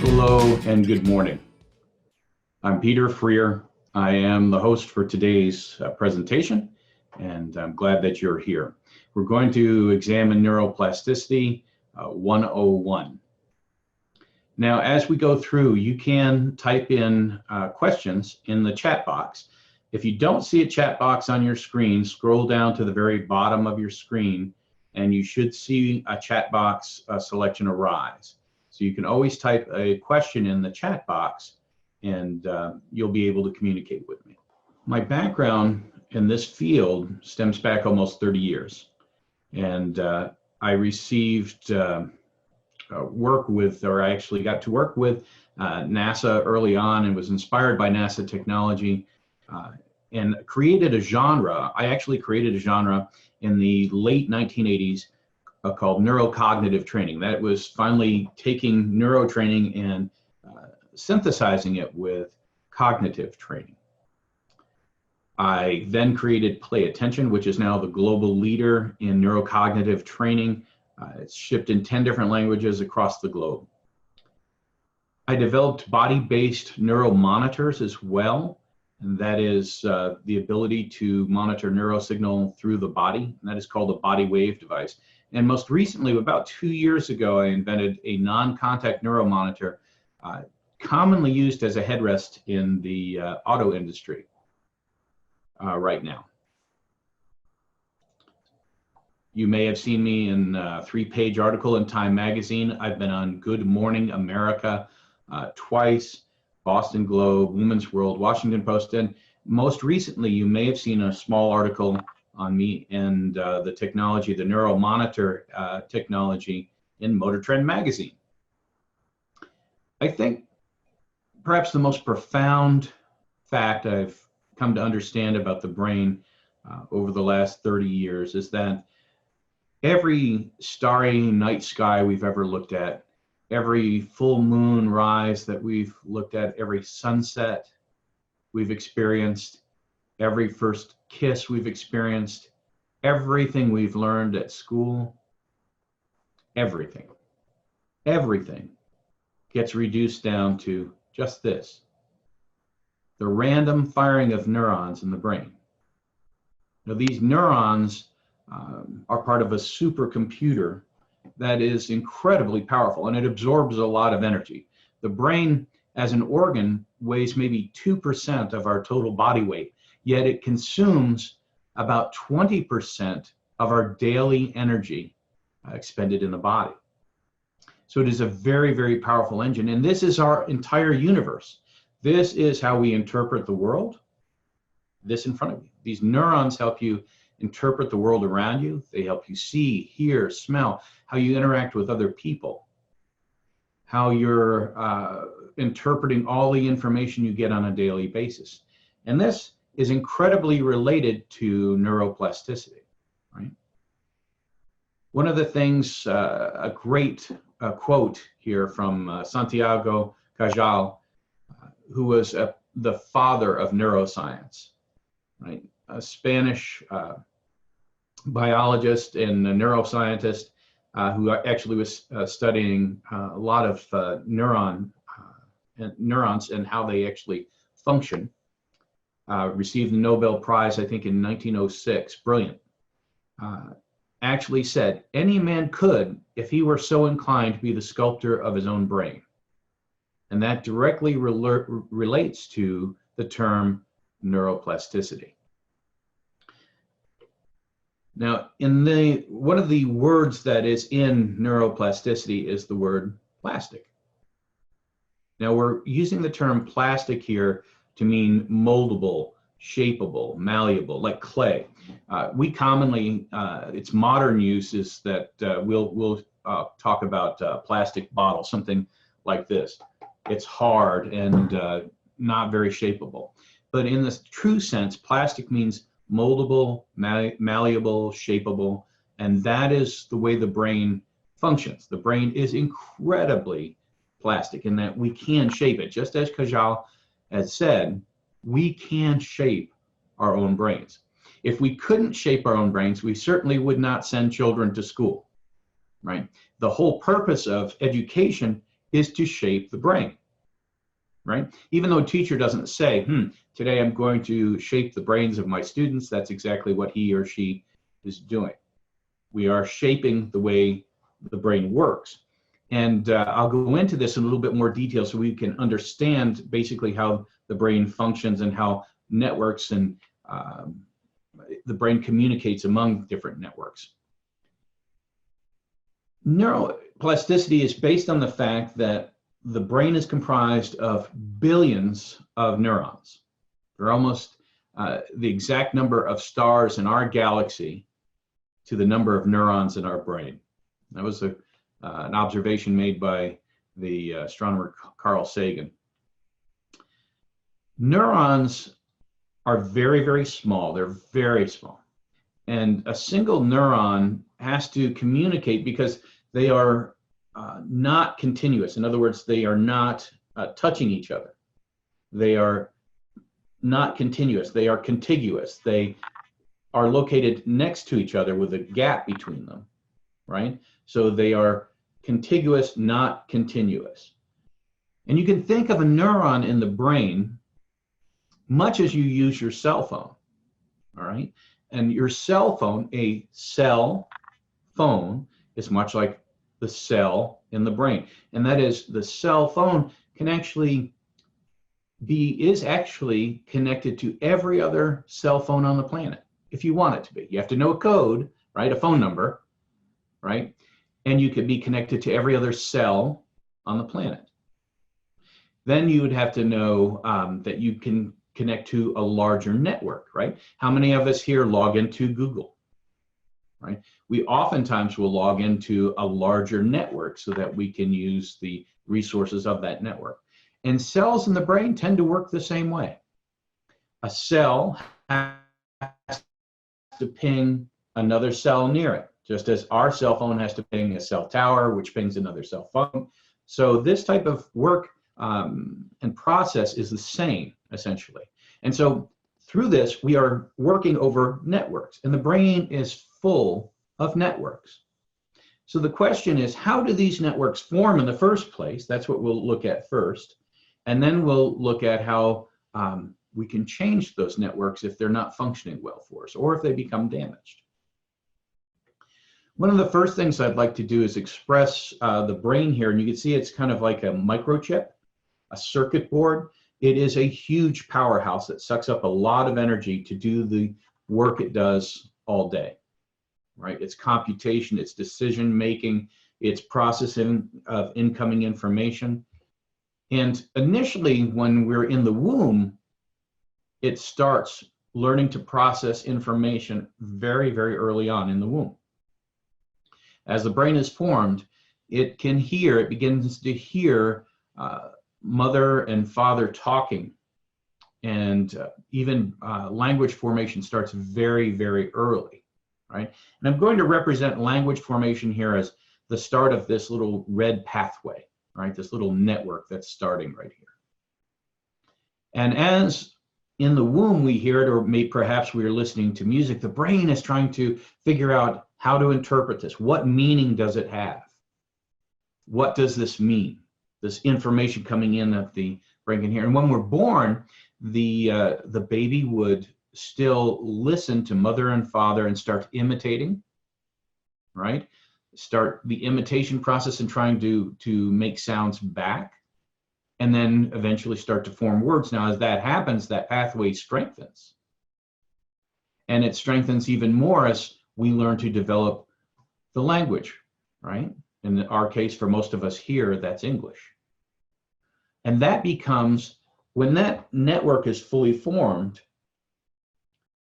Hello and good morning. I'm Peter Freer. I am the host for today's presentation, and I'm glad that you're here. We're going to examine Neuroplasticity 101. Now, as we go through, you can type in questions in the chat box. If you don't see a chat box on your screen, scroll down to the very bottom of your screen, and you should see a chat box selection arise. So you can always type a question in the chat box, and you'll be able to communicate with me. My background in this field stems back almost 30 years. And I received work with, or I actually got to work with NASA early on and was inspired by NASA technology and created a genre. I actually created a genre in the late 1980s called neurocognitive training. That was finally taking neurotraining and synthesizing it with cognitive training. I then created Play Attention, which is now the global leader in neurocognitive training. It's shipped in 10 different languages across the globe. I developed body-based neuromonitors as well, and that is the ability to monitor neurosignal through the body, and that is called a body wave device. And most recently, about 2 years ago, I invented a non-contact neuromonitor, commonly used as a headrest in the auto industry right now. You may have seen me in a 3-page article in Time magazine. I've been on Good Morning America twice, Boston Globe, Women's World, Washington Post, and most recently, you may have seen a small article on me and the technology, the neuromonitor technology in Motor Trend magazine. I think perhaps the most profound fact I've come to understand about the brain over the last 30 years is that every starry night sky we've ever looked at, every full moon rise that we've looked at, every sunset we've experienced, every first kiss we've experienced, everything we've learned at school, everything gets reduced down to just this: the random firing of neurons in the brain. Now, these neurons are part of a supercomputer that is incredibly powerful, and it absorbs a lot of energy. The brain as an organ weighs maybe 2% of our total body weight, yet it consumes about 20% of our daily energy expended in the body. So it is a very, very powerful engine, and this is our entire universe. This is how we interpret the world. This in front of you. These neurons help you interpret the world around you. They help you see, hear, smell, how you interact with other people, how you're interpreting all the information you get on a daily basis. And this is incredibly related to neuroplasticity, right? One of the things, a great quote here from Santiago Cajal, who was the father of neuroscience, right? A Spanish biologist and a neuroscientist who actually was studying a lot of neurons and how they actually function. Received the Nobel Prize, I think, in 1906. Brilliant. Actually said, any man could, if he were so inclined, be the sculptor of his own brain. And that directly relates to the term neuroplasticity. Now, one of the words that is in neuroplasticity is the word plastic. Now, we're using the term plastic here to mean moldable, shapeable, malleable, like clay. We commonly, its modern use is that we'll talk about plastic bottle, something like this. It's hard and not very shapeable. But in the true sense, plastic means moldable, malleable, shapeable, and that is the way the brain functions. The brain is incredibly plastic in that we can shape it, just as Cajal has said, we can shape our own brains. If we couldn't shape our own brains, we certainly would not send children to school, right? The whole purpose of education is to shape the brain, right? Even though a teacher doesn't say, today I'm going to shape the brains of my students, that's exactly what he or she is doing. We are shaping the way the brain works. And I'll go into this in a little bit more detail so we can understand basically how the brain functions and how networks and the brain communicates among different networks. Neuroplasticity is based on the fact that the brain is comprised of billions of neurons. They're almost the exact number of stars in our galaxy to the number of neurons in our brain. That was an observation made by the astronomer Carl Sagan. Neurons are very, very small. They're very small. And a single neuron has to communicate because they are not continuous. In other words, they are not touching each other. They are not continuous. They are contiguous. They are located next to each other with a gap between them, right? So they are contiguous, not continuous. And you can think of a neuron in the brain much as you use your cell phone, all right? And your cell phone, a cell phone, is much like the cell in the brain. And that is, the cell phone can actually is actually connected to every other cell phone on the planet, if you want it to be. You have to know a code, right? A phone number, right? And you could be connected to every other cell on the planet. Then you would have to know that you can connect to a larger network, right? How many of us here log into Google, right? We oftentimes will log into a larger network so that we can use the resources of that network. And cells in the brain tend to work the same way. A cell has to ping another cell near it, just as our cell phone has to ping a cell tower, which pings another cell phone. So this type of work and process is the same, essentially. And so through this, we are working over networks, and the brain is full of networks. So the question is, how do these networks form in the first place? That's what we'll look at first. And then we'll look at how we can change those networks if they're not functioning well for us, or if they become damaged. One of the first things I'd like to do is express the brain here, and you can see it's kind of like a microchip, a circuit board. It is a huge powerhouse that sucks up a lot of energy to do the work it does all day, right? It's computation, it's decision making, it's processing of incoming information. And initially, when we're in the womb, it starts learning to process information very, very early on in the womb. As the brain is formed, it begins to hear mother and father talking, and even language formation starts very, very early, right? And I'm going to represent language formation here as the start of this little red pathway, right? This little network that's starting right here. And as in the womb we hear it, or perhaps we are listening to music, the brain is trying to figure out how to interpret this. What meaning does it have? What does this mean? This information coming in that the brain can hear. And when we're born, the baby would still listen to mother and father and start imitating, right? Start the imitation process and trying to make sounds back, and then eventually start to form words. Now, as that happens, that pathway strengthens. And it strengthens even more as we learn to develop the language, right? In our case, for most of us here, that's English. And that becomes, when that network is fully formed,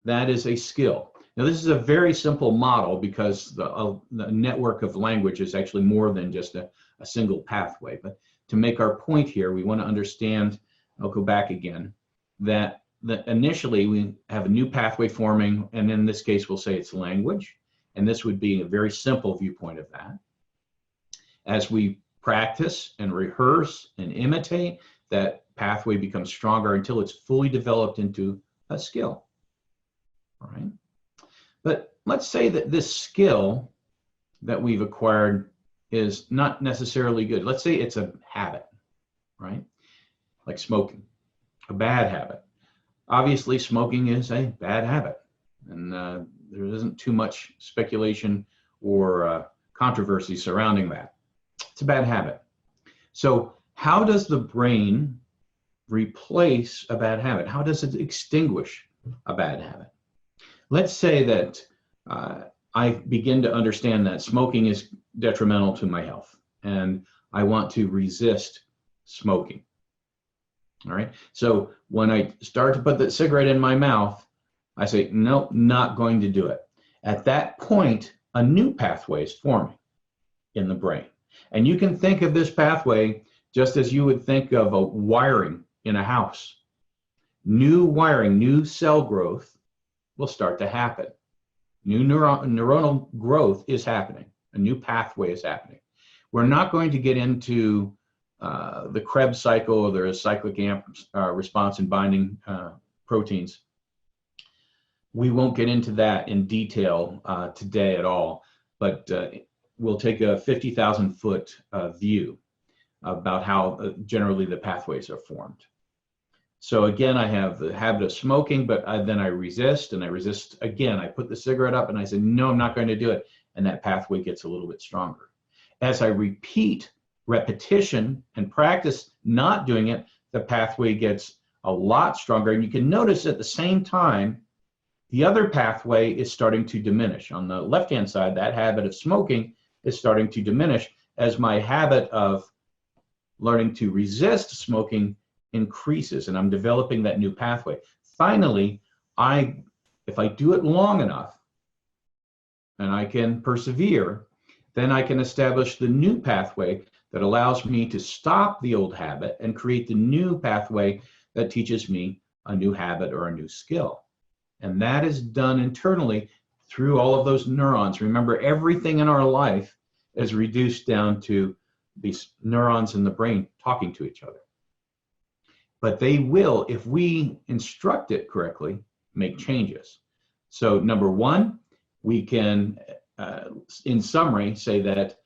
that is a skill. Now, this is a very simple model because the network of language is actually more than just a single pathway. But to make our point here, we want to understand, I'll go back again, that initially we have a new pathway forming, and in this case, we'll say it's language. And this would be a very simple viewpoint of that. As we practice and rehearse and imitate, that pathway becomes stronger until it's fully developed into a skill. All right. But let's say that this skill that we've acquired is not necessarily good. Let's say it's a habit, right? Like smoking, a bad habit. Obviously, smoking is a bad habit, and there isn't too much speculation or controversy surrounding that. It's a bad habit. So how does the brain replace a bad habit? How does it extinguish a bad habit? Let's say that I begin to understand that smoking is detrimental to my health, and I want to resist smoking. All right. So when I start to put that cigarette in my mouth, I say, no, not going to do it. At that point, a new pathway is forming in the brain. And you can think of this pathway just as you would think of a wiring in a house. New wiring, new cell growth will start to happen. New neuronal growth is happening. A new pathway is happening. We're not going to get into the Krebs cycle or the cyclic AMP response and binding proteins. We won't get into that in detail today at all, but we'll take a 50,000-foot view about how generally the pathways are formed. So again, I have the habit of smoking, but then I resist, and I resist again. I put the cigarette up and I say, no, I'm not going to do it. And that pathway gets a little bit stronger. As I repeat repetition and practice not doing it, the pathway gets a lot stronger. And you can notice at the same time, the other pathway is starting to diminish. On the left-hand side, that habit of smoking is starting to diminish as my habit of learning to resist smoking increases, and I'm developing that new pathway. Finally, if I do it long enough and I can persevere, then I can establish the new pathway that allows me to stop the old habit and create the new pathway that teaches me a new habit or a new skill. And that is done internally through all of those neurons. Remember, everything in our life is reduced down to these neurons in the brain talking to each other. But they will, if we instruct it correctly, make changes. So number one, we can, in summary, say that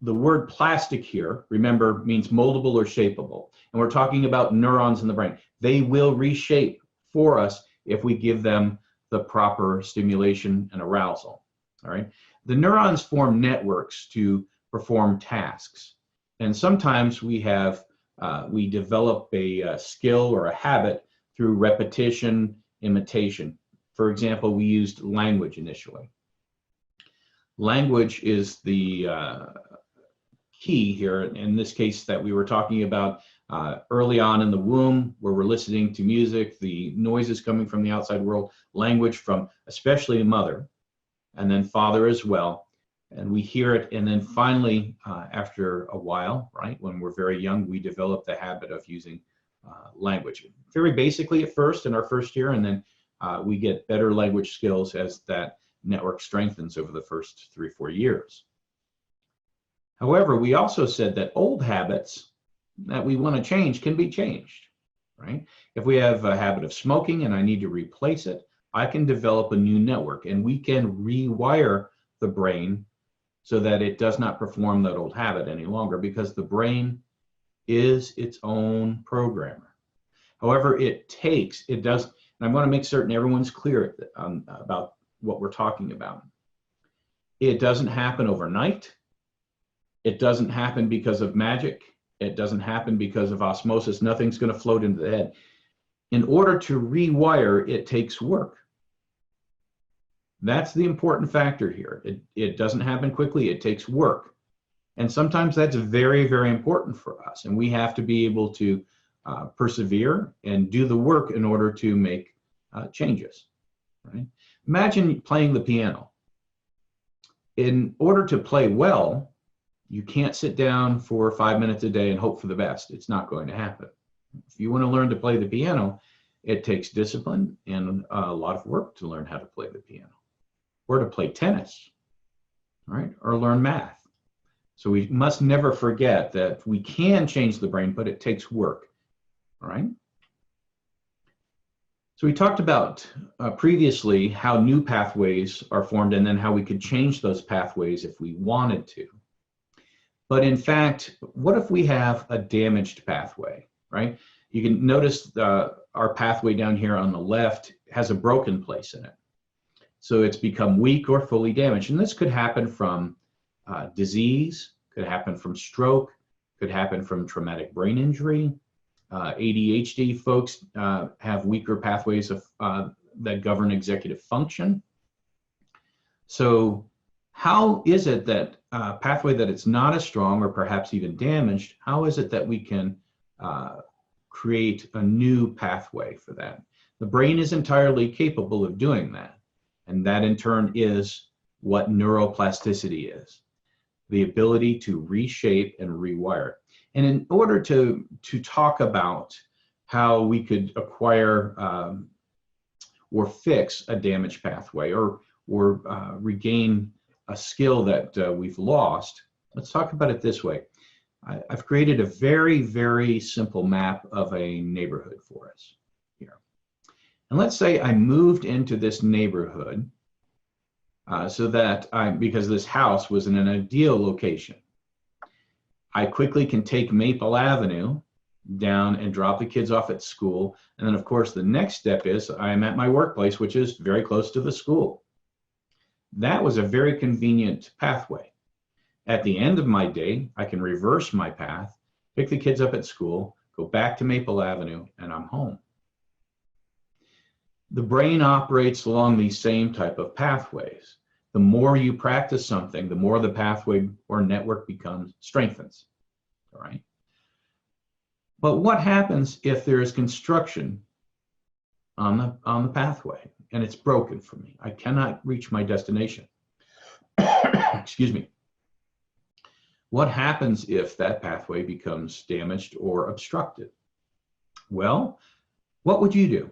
the word plastic here, remember, means moldable or shapeable. And we're talking about neurons in the brain. They will reshape for us if we give them the proper stimulation and arousal. All right. The neurons form networks to perform tasks. And sometimes we develop a skill or a habit through repetition, imitation. For example, we used language initially. Language is the key here, in this case that we were talking about early on in the womb, where we're listening to music, the noises coming from the outside world, language from especially mother, and then father as well. And we hear it, and then finally, after a while, right, when we're very young, we develop the habit of using language. Very basically at first, in our first year, and then we get better language skills as that network strengthens over the first 3 or 4 years. However, we also said that old habits that we want to change can be changed, right? If we have a habit of smoking and I need to replace it, I can develop a new network, and we can rewire the brain so that it does not perform that old habit any longer, because the brain is its own programmer. However, it does, and I want to make certain everyone's clear about what we're talking about. It doesn't happen overnight. It doesn't happen because of magic. It doesn't happen because of osmosis. Nothing's going to float into the head. In order to rewire, it takes work. That's the important factor here. It doesn't happen quickly. It takes work. And sometimes that's very, very important for us. And we have to be able to persevere and do the work in order to make changes. Right? Imagine playing the piano. In order to play well, you can't sit down for 5 minutes a day and hope for the best. It's not going to happen. If you want to learn to play the piano, it takes discipline and a lot of work to learn how to play the piano, or to play tennis, right? Or learn math. So we must never forget that we can change the brain, but it takes work. all right? So we talked about previously how new pathways are formed and then how we could change those pathways if we wanted to. But in fact, what if we have a damaged pathway, right? You can notice our pathway down here on the left has a broken place in it. So it's become weak or fully damaged. And this could happen from disease, could happen from stroke, could happen from traumatic brain injury. ADHD folks have weaker pathways that govern executive function. So how is it that pathway that it's not as strong or perhaps even damaged, how is it that we can create a new pathway for that? The brain is entirely capable of doing that. And that in turn is what neuroplasticity is, the ability to reshape and rewire. And in order to talk about how we could acquire or fix a damaged pathway or regain a skill that we've lost, let's talk about it this way. I've created a very, very simple map of a neighborhood for us here. And let's say I moved into this neighborhood so that because this house was in an ideal location. I quickly can take Maple Avenue down and drop the kids off at school. And then of course, the next step is I'm at my workplace, which is very close to the school. That was a very convenient pathway. At the end of my day, I can reverse my path, pick the kids up at school, go back to Maple Avenue, and I'm home. The brain operates along these same type of pathways. The more you practice something, the more the pathway or network strengthens, all right? But what happens if there is construction on the pathway and it's broken for me? I cannot reach my destination. Excuse me. What happens if that pathway becomes damaged or obstructed? Well, what would you do?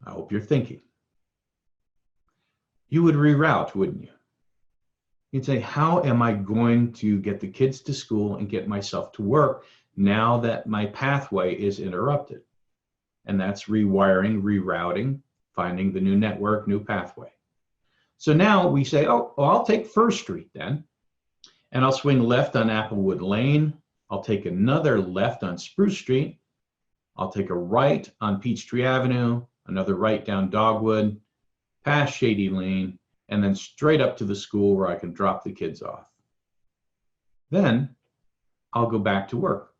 I hope you're thinking. You would reroute, wouldn't you? You'd say, how am I going to get the kids to school and get myself to work now that my pathway is interrupted? And that's rewiring, rerouting, finding the new network, new pathway. So now we say, oh, well, I'll take First Street then, and I'll swing left on Applewood Lane. I'll take another left on Spruce Street. I'll take a right on Peachtree Avenue, another right down Dogwood, past Shady Lane, and then straight up to the school where I can drop the kids off. Then I'll go back to work.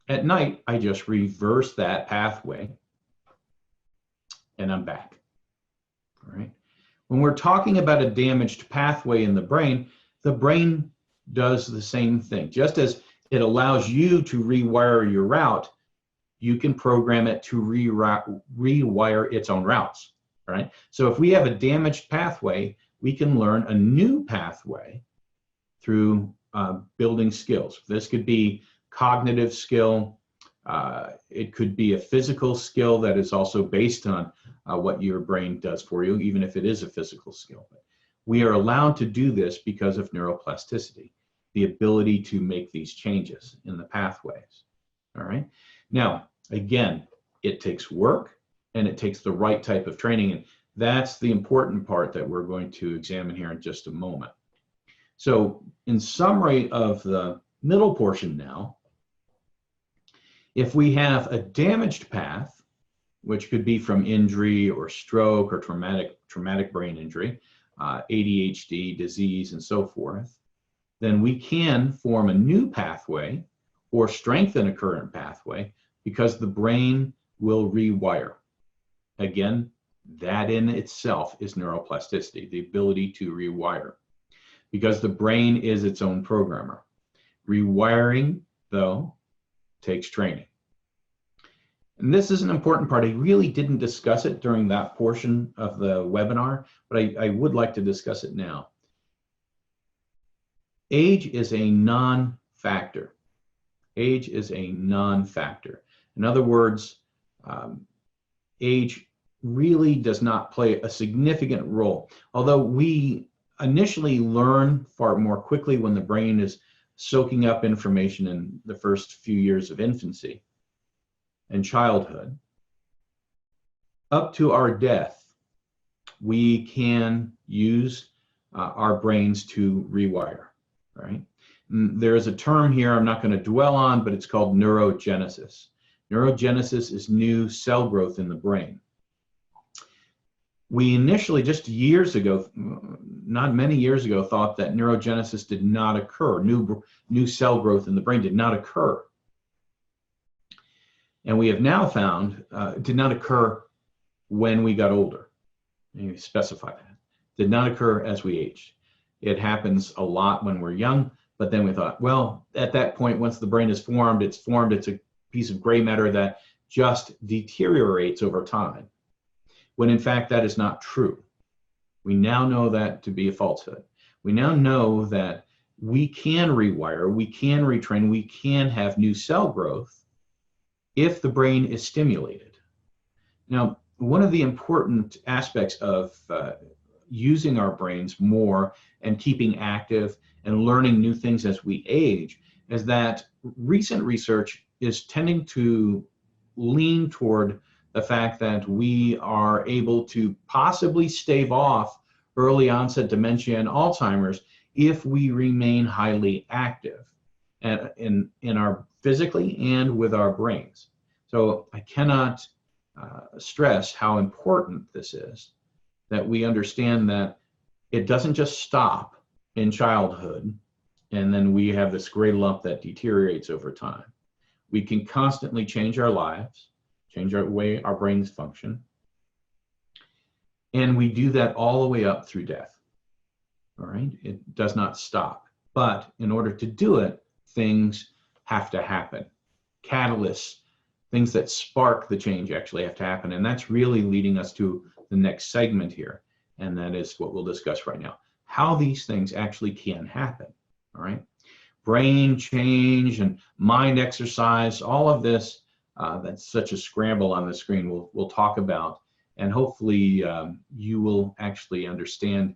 At night, I just reverse that pathway and I'm back, all right? When we're talking about a damaged pathway in the brain does the same thing. Just as it allows you to rewire your route, you can program it to rewire its own routes. Right? So if we have a damaged pathway, we can learn a new pathway through building skills. This could be cognitive skill. It could be a physical skill that is also based on what your brain does for you, even if it is a physical skill. But we are allowed to do this because of neuroplasticity, the ability to make these changes in the pathways. All right. Now, again, it takes work. And it takes the right type of training. And that's the important part that we're going to examine here in just a moment. So in summary of the middle portion now, if we have a damaged path, which could be from injury or stroke or traumatic brain injury, ADHD, disease, and so forth, then we can form a new pathway or strengthen a current pathway because the brain will rewire. Again, that in itself is neuroplasticity, the ability to rewire, because the brain is its own programmer. Rewiring, though, takes training. And this is an important part. I really didn't discuss it during that portion of the webinar, but I would like to discuss it now. Age is a non-factor. Age is a non-factor. In other words, age really does not play a significant role. Although we initially learn far more quickly when the brain is soaking up information in the first few years of infancy and childhood, up to our death, we can use our brains to rewire, right? There is a term here I'm not going to dwell on, but it's called neurogenesis. Neurogenesis is new cell growth in the brain. We initially, just years ago, not many years ago, thought that neurogenesis did not occur. New cell growth in the brain did not occur. And we have now found it did not occur when we got older. You specify that. Did not occur as we aged. It happens a lot when we're young, but then we thought, well, at that point, once the brain is formed, it's a piece of gray matter that just deteriorates over time. When in fact, that is not true. We now know that to be a falsehood. We now know that we can rewire, we can retrain, we can have new cell growth if the brain is stimulated. Now, one of the important aspects of using our brains more and keeping active and learning new things as we age is that recent research is tending to lean toward the fact that we are able to possibly stave off early onset dementia and Alzheimer's if we remain highly active in our physically and with our brains. So I cannot stress how important this is, that we understand that it doesn't just stop in childhood and then we have this gray lump that deteriorates over time. We can constantly change our lives, change our way our brains function, and we do that all the way up through death. All right, it does not stop. But in order to do it, things have to happen. Catalysts, things that spark the change actually have to happen. And that's really leading us to the next segment here. And that is what we'll discuss right now. How these things actually can happen, all right? Brain change and mind exercise, all of this, that's such a scramble on the screen, we'll talk about. And hopefully you will actually understand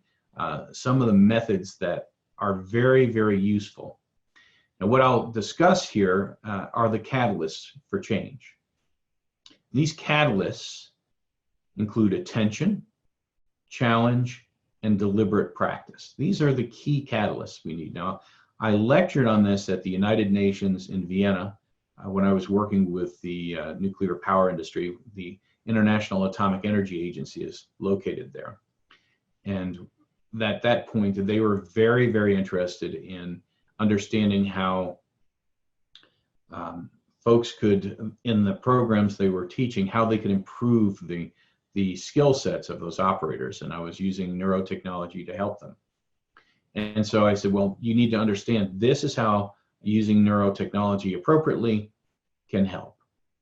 some of the methods that are very, very useful. Now, what I'll discuss here are the catalysts for change. These catalysts include attention, challenge, and deliberate practice. These are the key catalysts we need. Now, I lectured on this at the United Nations in Vienna when I was working with the nuclear power industry. The International Atomic Energy Agency is located there. And at that point, they were very, very interested in understanding how folks could, in the programs they were teaching, how they could improve the skill sets of those operators. And I was using neurotechnology to help them. And so I said, well, you need to understand this is how using neurotechnology appropriately can help.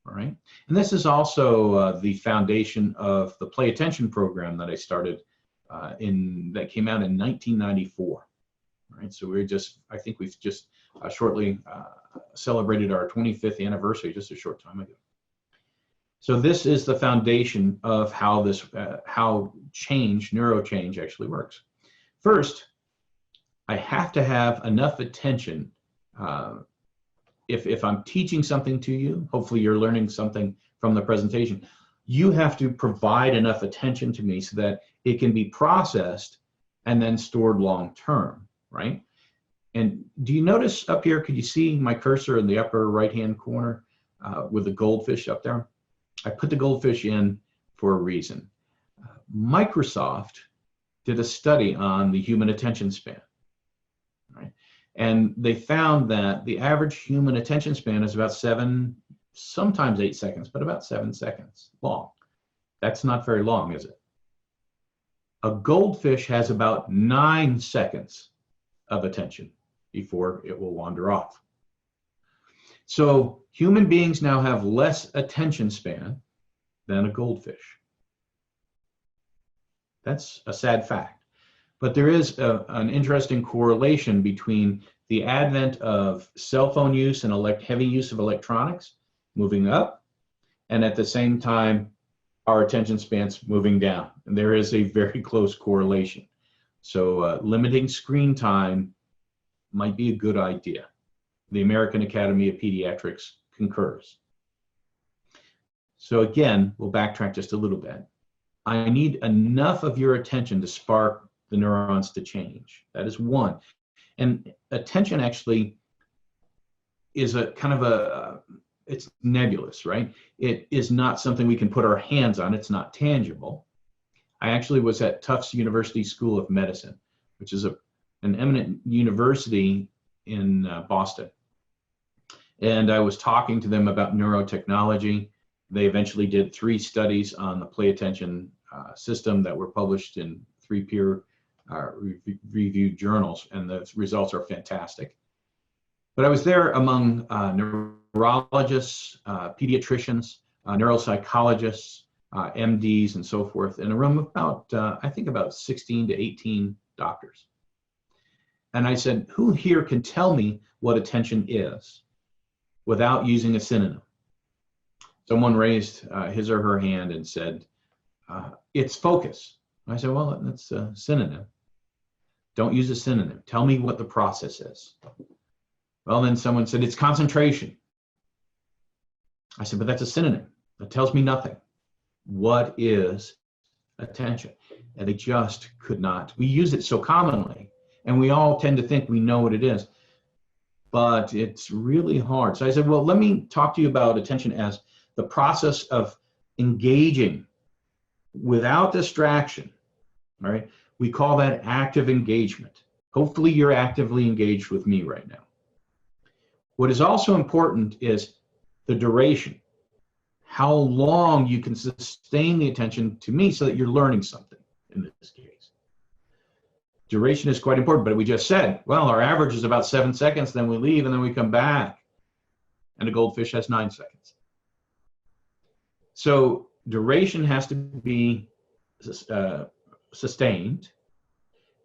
All right. And this is also the foundation of the Play Attention program that I started that came out in 1994. All right. So I think we've just shortly celebrated our 25th anniversary just a short time ago. So this is the foundation of how how neuro change actually works. First, I have to have enough attention. If I'm teaching something to you, hopefully you're learning something from the presentation, you have to provide enough attention to me so that it can be processed and then stored long term, right? And do you notice up here, could you see my cursor in the upper right-hand corner with the goldfish up there? I put the goldfish in for a reason. Microsoft did a study on the human attention span, right? And they found that the average human attention span is about 7, sometimes 8 seconds, but about 7 seconds long. That's not very long, is it? A goldfish has about 9 seconds of attention before it will wander off. So human beings now have less attention span than a goldfish. That's a sad fact. But there is an interesting correlation between the advent of cell phone use and heavy use of electronics moving up, and at the same time, our attention spans moving down. And there is a very close correlation. So limiting screen time might be a good idea. The American Academy of Pediatrics concurs. So again, we'll backtrack just a little bit. I need enough of your attention to spark the neurons to change. That is one. And attention actually is a kind of it's nebulous, right? It is not something we can put our hands on. It's not tangible. I actually was at Tufts University School of Medicine, which is an eminent university in Boston. And I was talking to them about neurotechnology. They eventually did 3 studies on the play attention system that were published in 3 peer-reviewed journals, and the results are fantastic. But I was there among neurologists, pediatricians, neuropsychologists, MDs, and so forth, in a room of about, I think about 16 to 18 doctors. And I said, who here can tell me what attention is without using a synonym? Someone raised his or her hand and said, it's focus. I said, well, that's a synonym. Don't use a synonym. Tell me what the process is. Well, then someone said, it's concentration. I said, but that's a synonym. That tells me nothing. What is attention? And they just could not. We use it so commonly, and we all tend to think we know what it is, but it's really hard. So I said, well, let me talk to you about attention as the process of engaging without distraction, all right? We call that active engagement. Hopefully you're actively engaged with me right now. What is also important is the duration, how long you can sustain the attention to me so that you're learning something in this case. Duration is quite important, but we just said, well, our average is about 7 seconds, then we leave and then we come back. And a goldfish has 9 seconds. So duration has to be sustained,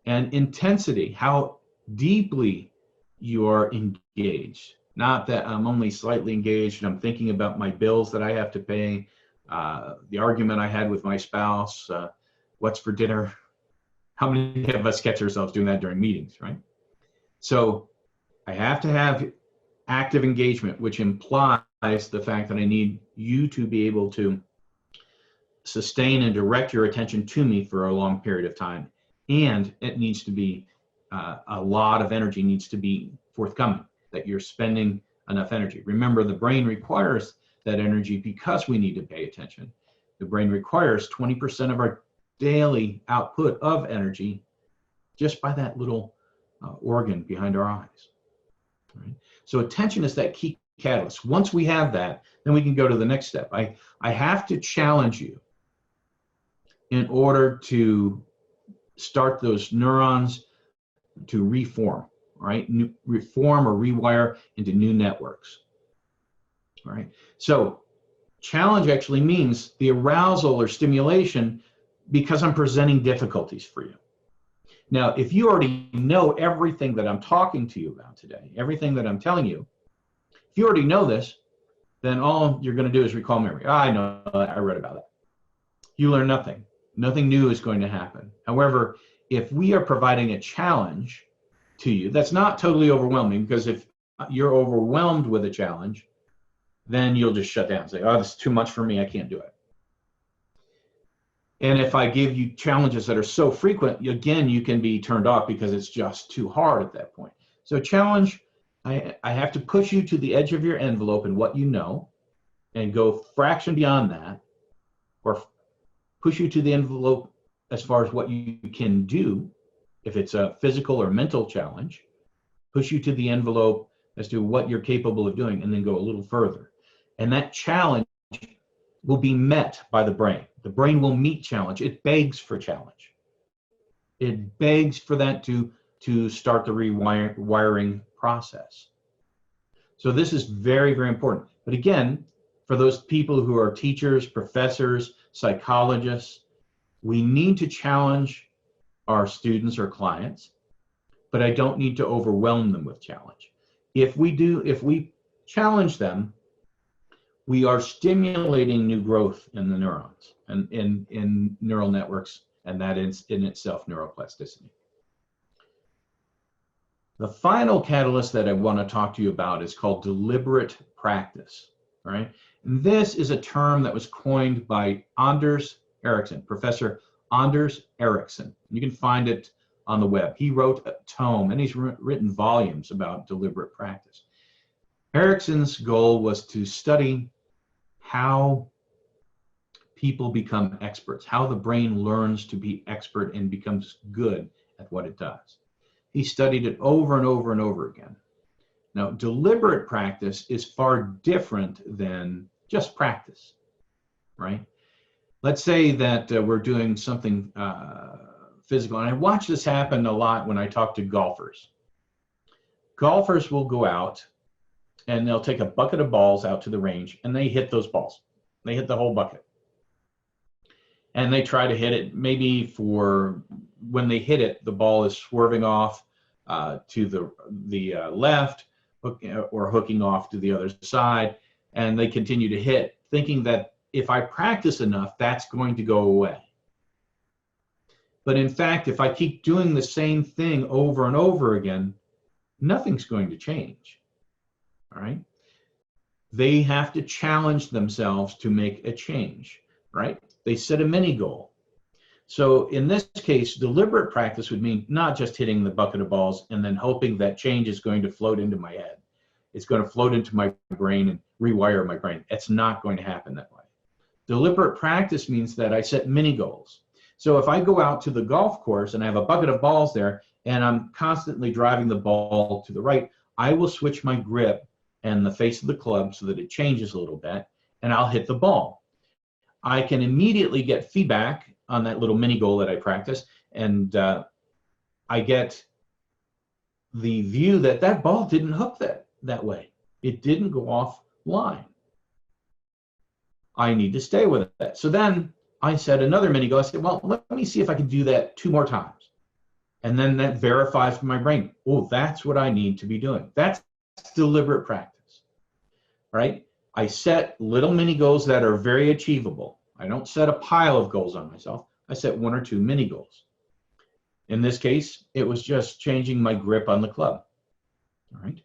and intensity, how deeply you are engaged. Not that I'm only slightly engaged and I'm thinking about my bills that I have to pay, the argument I had with my spouse, what's for dinner. How many of us catch ourselves doing that during meetings, right? So I have to have active engagement, which implies the fact that I need you to be able to sustain and direct your attention to me for a long period of time. And it needs to be, a lot of energy needs to be forthcoming, that you're spending enough energy. Remember, the brain requires that energy because we need to pay attention. The brain requires 20% of our daily output of energy just by that little organ behind our eyes. Right? So attention is that key catalyst. Once we have that, then we can go to the next step. I have to challenge you in order to start those neurons to reform, right? Reform or rewire into new networks, all right? So challenge actually means the arousal or stimulation because I'm presenting difficulties for you. Now, if you already know everything that I'm talking to you about today, everything that I'm telling you, if you already know this, then all you're going to do is recall memory. Oh, I know, I read about it. You learn nothing. Nothing new is going to happen. However, if we are providing a challenge to you, that's not totally overwhelming, because if you're overwhelmed with a challenge, then you'll just shut down and say, oh, this is too much for me, I can't do it. And if I give you challenges that are so frequent, again, you can be turned off because it's just too hard at that point. So challenge, I have to push you to the edge of your envelope in what you know and go fraction beyond that, or push you to the envelope as far as what you can do. If it's a physical or mental challenge, push you to the envelope as to what you're capable of doing, and then go a little further. And that challenge will be met by the brain. The brain will meet challenge. It begs for challenge. It begs for that to start the rewiring process. So this is very, very important. But again, for those people who are teachers, professors, psychologists, we need to challenge our students or clients, but I don't need to overwhelm them with challenge. If we challenge them, we are stimulating new growth in the neurons and in neural networks, and that is in itself neuroplasticity. The final catalyst that I want to talk to you about is called deliberate practice, all right? And this is a term that was coined by Anders Ericsson, Professor Anders Ericsson. You can find it on the web. He wrote a tome, and he's written volumes about deliberate practice. Ericsson's goal was to study how people become experts, how the brain learns to be expert and becomes good at what it does. He studied it over and over and over again. Now, deliberate practice is far different than just practice, right? Let's say that we're doing something physical, and I watch this happen a lot when I talk to golfers. Golfers will go out and they'll take a bucket of balls out to the range and they hit those balls. They hit the whole bucket. And they try to hit it, maybe for when they hit it, the ball is swerving off to the left or hooking off to the other side, and they continue to hit, thinking that if I practice enough, that's going to go away. But in fact, if I keep doing the same thing over and over again, nothing's going to change, all right? They have to challenge themselves to make a change, right? They set a mini goal. So in this case, deliberate practice would mean not just hitting the bucket of balls and then hoping that change is going to float into my head. It's going to float into my brain and rewire my brain. It's not going to happen that way. Deliberate practice means that I set mini goals. So if I go out to the golf course and I have a bucket of balls there and I'm constantly driving the ball to the right, I will switch my grip and the face of the club so that it changes a little bit, and I'll hit the ball. I can immediately get feedback on that little mini goal that I practice, and I get the view that that ball didn't hook that way. It didn't go off line. I need to stay with it. So then I set another mini goal. I said, well, let me see if I can do that 2 more times. And then that verifies for my brain, oh, that's what I need to be doing. That's deliberate practice, right? I set little mini goals that are very achievable. I don't set a pile of goals on myself. I set 1 or 2 mini goals. In this case, it was just changing my grip on the club, all right?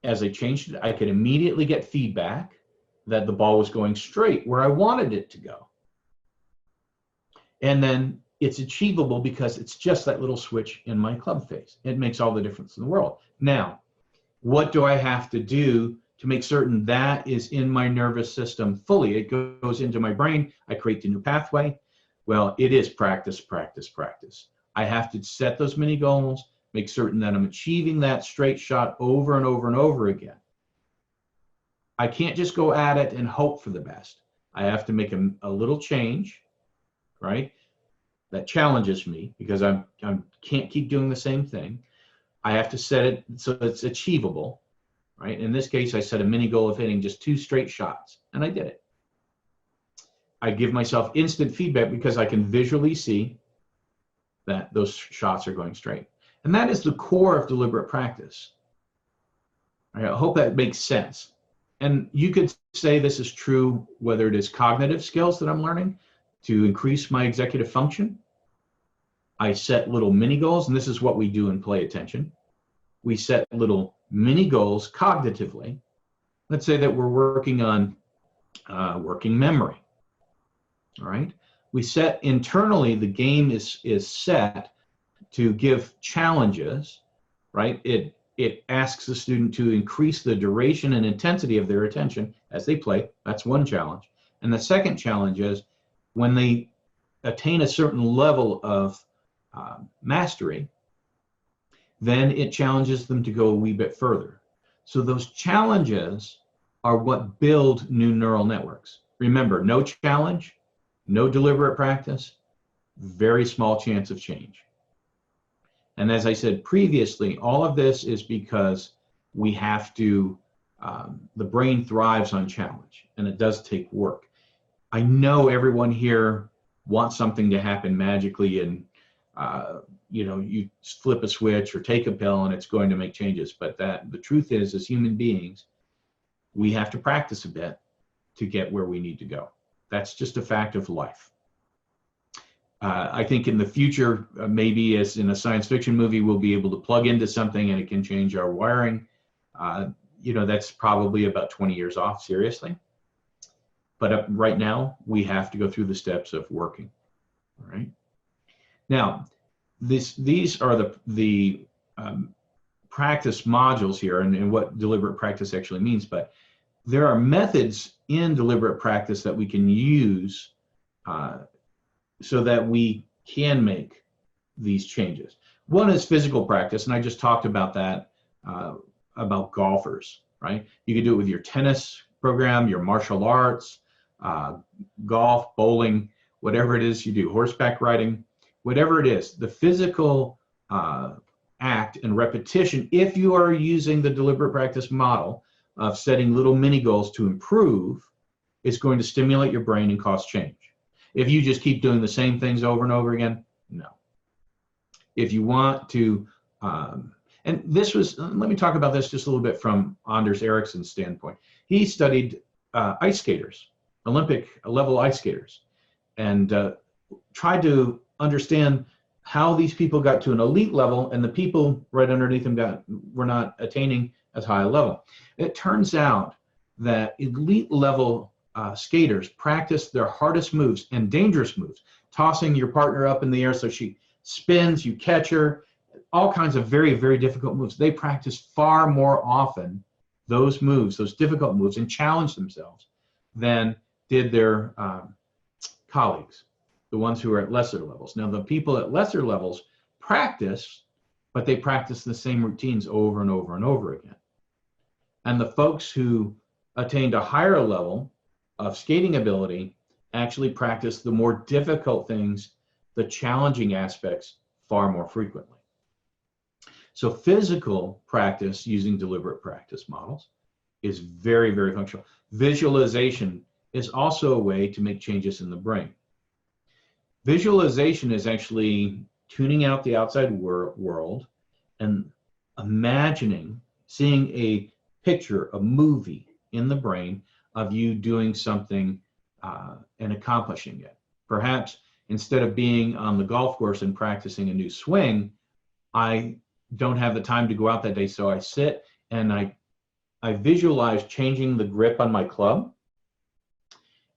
As I changed it, I could immediately get feedback that the ball was going straight where I wanted it to go. And then it's achievable because it's just that little switch in my club face. It makes all the difference in the world. Now, what do I have to do to make certain that is in my nervous system fully? It goes into my brain. I create the new pathway. Well, it is practice, practice, practice. I have to set those mini goals, make certain that I'm achieving that straight shot over and over and over again. I can't just go at it and hope for the best. I have to make a little change, right? That challenges me because I can't keep doing the same thing. I have to set it so it's achievable, right? In this case, I set a mini goal of hitting just 2 straight shots, and I did it. I give myself instant feedback because I can visually see that those shots are going straight. And that is the core of deliberate practice. I hope that makes sense. And you could say this is true whether it is cognitive skills that I'm learning to increase my executive function. I set little mini goals, and this is what we do in Play Attention. We set little mini goals cognitively. Let's say that we're working on working memory, all right? We set internally, the game is set to give challenges, right? It asks the student to increase the duration and intensity of their attention as they play. That's one challenge. And the second challenge is when they attain a certain level of mastery, then it challenges them to go a wee bit further. So those challenges are what build new neural networks. Remember, no challenge, no deliberate practice, very small chance of change. And as I said previously, all of this is because we have to, the brain thrives on challenge, and it does take work. I know everyone here wants something to happen magically and, you know, you flip a switch or take a pill and it's going to make changes. But the truth is, as human beings, we have to practice a bit to get where we need to go. That's just a fact of life. I think in the future, maybe as in a science fiction movie, we'll be able to plug into something and it can change our wiring. That's probably about 20 years off, seriously. But right now, we have to go through the steps of working. All right. Now, these are the practice modules here, and what deliberate practice actually means. But there are methods in deliberate practice that we can use so that we can make these changes. One is physical practice, and I just talked about that, about golfers, right? You can do it with your tennis program, your martial arts, golf, bowling, whatever it is you do, horseback riding, whatever it is. The physical act and repetition, if you are using the deliberate practice model of setting little mini goals to improve, is going to stimulate your brain and cause change. If you just keep doing the same things over and over again, no. If you want to, and this was, let me talk about this just a little bit from Anders Ericsson's standpoint. He studied ice skaters, Olympic level ice skaters, and tried to understand how these people got to an elite level and the people right underneath them were not attaining as high a level. It turns out that elite level skaters practice their hardest moves and dangerous moves, tossing your partner up in the air so she spins, you catch her, all kinds of very, very difficult moves. They practice far more often those moves, those difficult moves, and challenge themselves than did their colleagues, the ones who are at lesser levels. Now, the people at lesser levels practice, but they practice the same routines over and over and over again. And the folks who attained a higher level of skating ability actually practice the more difficult things, the challenging aspects, far more frequently. So physical practice using deliberate practice models is very, very functional. Visualization is also a way to make changes in the brain. Visualization is actually tuning out the outside world and imagining, seeing a picture, a movie in the brain of you doing something and accomplishing it. Perhaps instead of being on the golf course and practicing a new swing, I don't have the time to go out that day, so I sit and I visualize changing the grip on my club,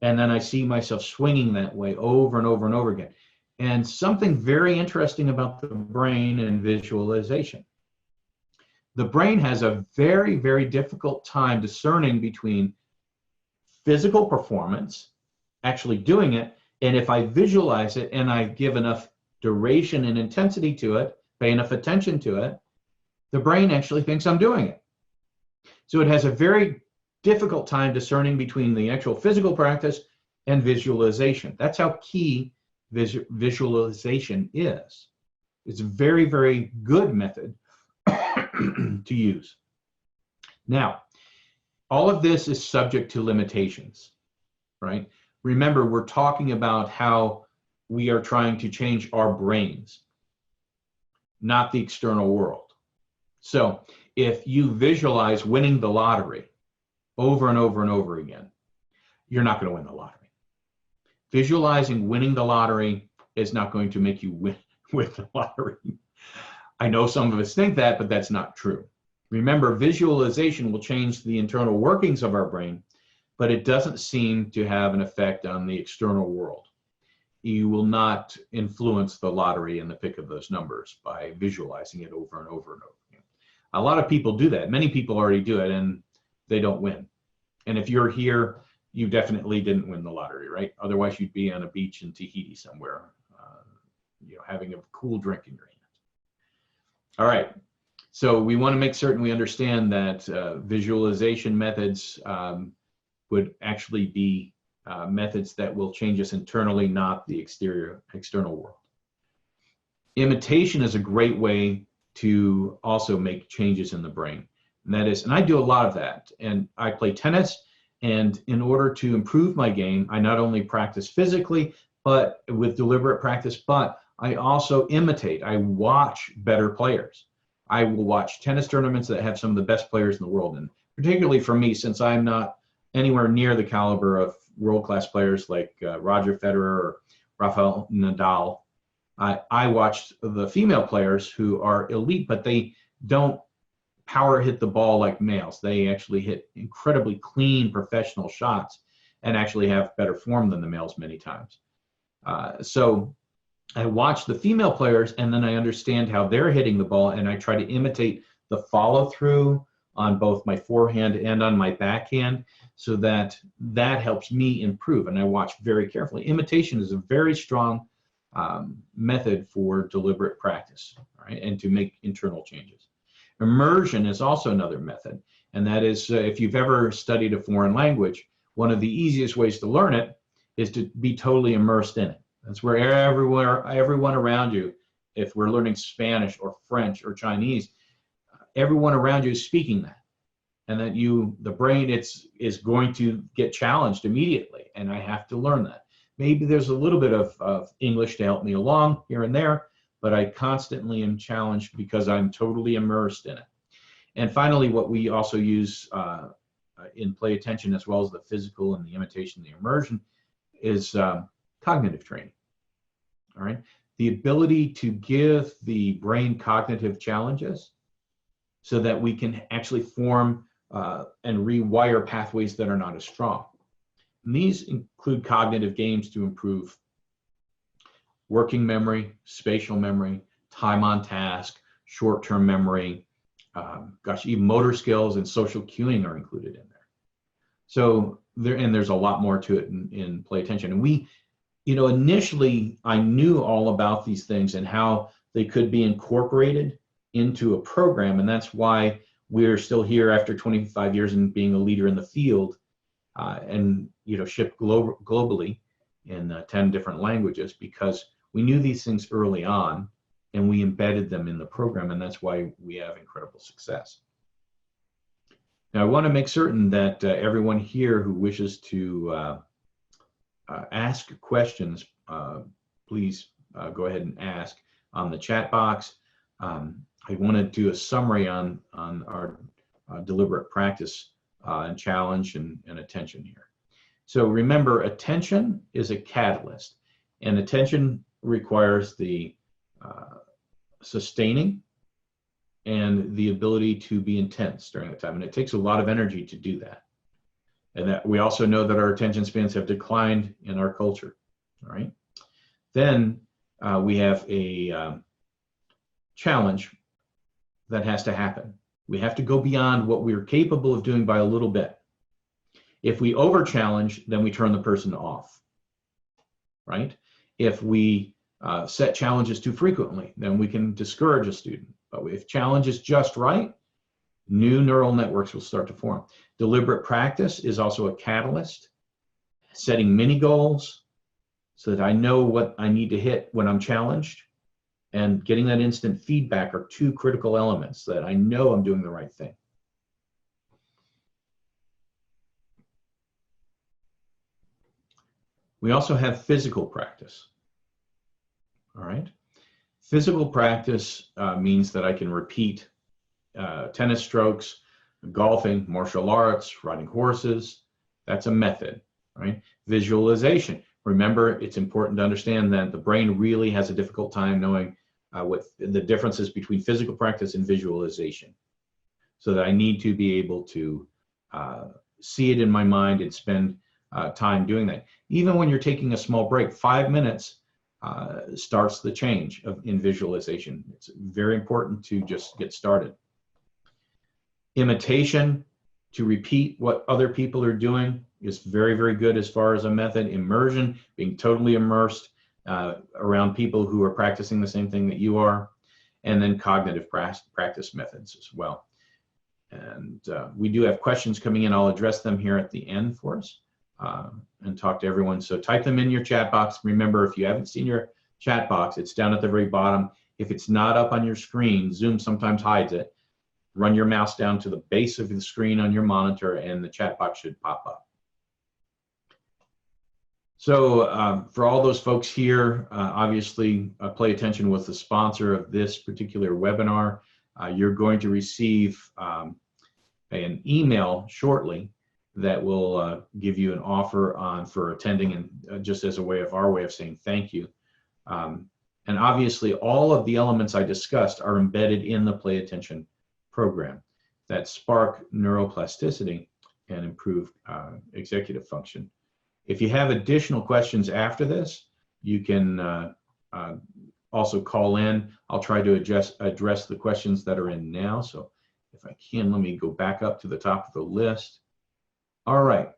and then I see myself swinging that way over and over and over again. And something very interesting about the brain and visualization. The brain has a very, very difficult time discerning between physical performance, actually doing it, and if I visualize it and I give enough duration and intensity to it, pay enough attention to it, the brain actually thinks I'm doing it. So it has a very difficult time discerning between the actual physical practice and visualization. That's how key visualization is. It's a very, very good method to use. Now, all of this is subject to limitations, right? Remember, we're talking about how we are trying to change our brains, not the external world. So if you visualize winning the lottery over and over and over again, you're not going to win the lottery. Visualizing winning the lottery is not going to make you win the lottery. I know some of us think that, but that's not true. Remember, visualization will change the internal workings of our brain, but it doesn't seem to have an effect on the external world. You will not influence the lottery and the pick of those numbers by visualizing it over and over and over again. A lot of people do that. Many people already do it, and they don't win. And if you're here, you definitely didn't win the lottery, right? Otherwise, you'd be on a beach in Tahiti somewhere, having a cool drink in your hand. All right. So we want to make certain we understand that visualization methods would actually be methods that will change us internally, not the external world. Imitation is a great way to also make changes in the brain. And that is, and I do a lot of that. And I play tennis, and in order to improve my game, I not only practice physically, but with deliberate practice, but I also imitate. I watch better players. I will watch tennis tournaments that have some of the best players in the world. And particularly for me, since I'm not anywhere near the caliber of world-class players like Roger Federer Rafael Nadal. I watched the female players who are elite, but they don't power hit the ball like males. They actually hit incredibly clean professional shots and actually have better form than the males many times. So I watch the female players, and then I understand how they're hitting the ball, and I try to imitate the follow through on both my forehand and on my backhand, so that helps me improve. And I watch very carefully. Imitation is a very strong method for deliberate practice, right? And to make internal changes. Immersion is also another method, and that is if you've ever studied a foreign language, one of the easiest ways to learn it is to be totally immersed in it. That's where everyone around you, if we're learning Spanish or French or Chinese, everyone around you is speaking that, and that the brain is going to get challenged immediately, and I have to learn that. Maybe there's a little bit of English to help me along here and there, but I constantly am challenged because I'm totally immersed in it. And finally, what we also use in play attention, as well as the physical and the imitation, the immersion, is cognitive training. All right, the ability to give the brain cognitive challenges so that we can actually form and rewire pathways that are not as strong. And these include cognitive games to improve working memory, spatial memory, time on task, short-term memory, even motor skills and social cueing are included in there. So there's a lot more to it in play attention. And we, initially I knew all about these things and how they could be incorporated into a program, and that's why we're still here after 25 years and being a leader in the field, and shipped globally in 10 different languages, because we knew these things early on and we embedded them in the program, and that's why we have incredible success. Now, I want to make certain that everyone here who wishes to ask questions, please go ahead and ask on the chat box. I want to do a summary on our deliberate practice and challenge and attention here. So remember, attention is a catalyst, and attention requires the sustaining and the ability to be intense during the time, and it takes a lot of energy to do that. And that we also know that our attention spans have declined in our culture. All right. Then we have a challenge that has to happen. We have to go beyond what we're capable of doing by a little bit. If we over challenge, then we turn the person off, right? If we set challenges too frequently, then we can discourage a student. But if challenge is just right, new neural networks will start to form. Deliberate practice is also a catalyst, setting mini goals so that I know what I need to hit when I'm challenged, and getting that instant feedback are two critical elements that I know I'm doing the right thing. We also have physical practice. All right. Physical practice means that I can repeat tennis strokes, golfing, martial arts, riding horses. That's a method, right? Visualization. Remember, it's important to understand that the brain really has a difficult time knowing what the differences between physical practice and visualization. So that I need to be able to see it in my mind and spend time doing that. Even when you're taking a small break, 5 minutes starts the change in visualization. It's very important to just get started. Imitation, to repeat what other people are doing, is very, very good as far as a method. Immersion, being totally immersed around people who are practicing the same thing that you are. And then cognitive practice methods as well. And we do have questions coming in. I'll address them here at the end for us and talk to everyone. So type them in your chat box. Remember, if you haven't seen your chat box, it's down at the very bottom. If it's not up on your screen, Zoom sometimes hides it. Run your mouse down to the base of the screen on your monitor and the chat box should pop up. So for all those folks here, obviously Play Attention was the sponsor of this particular webinar. You're going to receive an email shortly that will give you an offer for attending, and just as a way of our way of saying thank you. And obviously, all of the elements I discussed are embedded in the Play Attention program that spark neuroplasticity and improve executive function. If you have additional questions after this, you can also call in. I'll try to address the questions that are in now. So if I can, let me go back up to the top of the list. All right.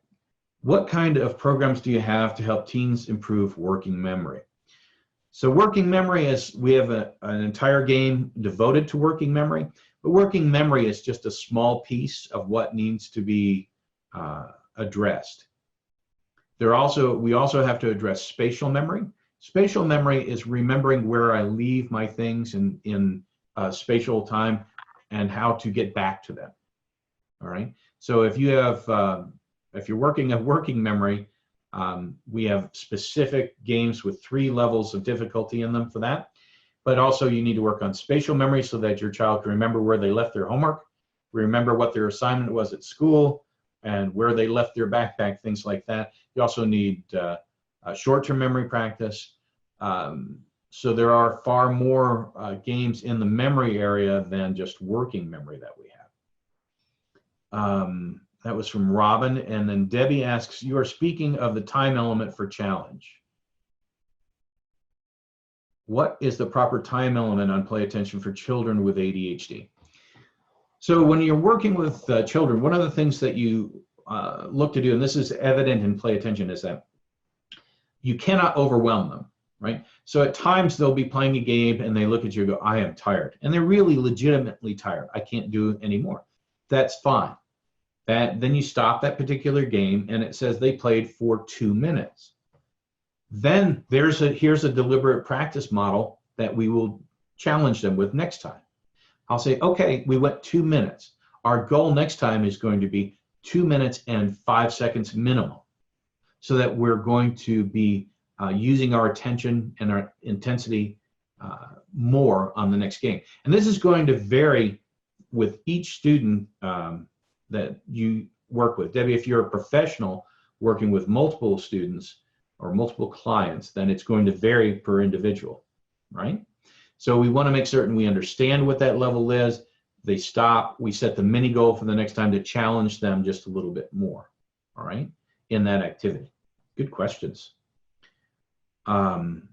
What kind of programs do you have to help teens improve working memory? So working memory is, we have an entire game devoted to working memory, but working memory is just a small piece of what needs to be addressed. We also have to address spatial memory. Spatial memory is remembering where I leave my things in spatial time and how to get back to them. All right. So if you have, if you're working at working memory, we have specific games with 3 levels of difficulty in them for that. But also you need to work on spatial memory so that your child can remember where they left their homework, remember what their assignment was at school, and where they left their backpack, things like that. You also need short-term memory practice. So there are far more games in the memory area than just working memory that we have. That was from Robin. And then Debbie asks, you are speaking of the time element for challenge. What is the proper time element on Play Attention for children with ADHD? So when you're working with children, one of the things that you look to do, and this is evident in Play Attention, is that you cannot overwhelm them, right? So at times they'll be playing a game and they look at you and go, I am tired. And they're really legitimately tired. I can't do it anymore. That's fine. Then you stop that particular game and it says they played for 2 minutes. Then here's a deliberate practice model that we will challenge them with next time. I'll say, okay, we went 2 minutes. Our goal next time is going to be 2 minutes and 5 seconds minimum, so that we're going to be using our attention and our intensity more on the next game. And this is going to vary with each student that you work with. Debbie, if you're a professional working with multiple students or multiple clients, then it's going to vary per individual, right? So we want to make certain we understand what that level is. They stop, we set the mini goal for the next time to challenge them just a little bit more, all right, in that activity. Good questions. Shazad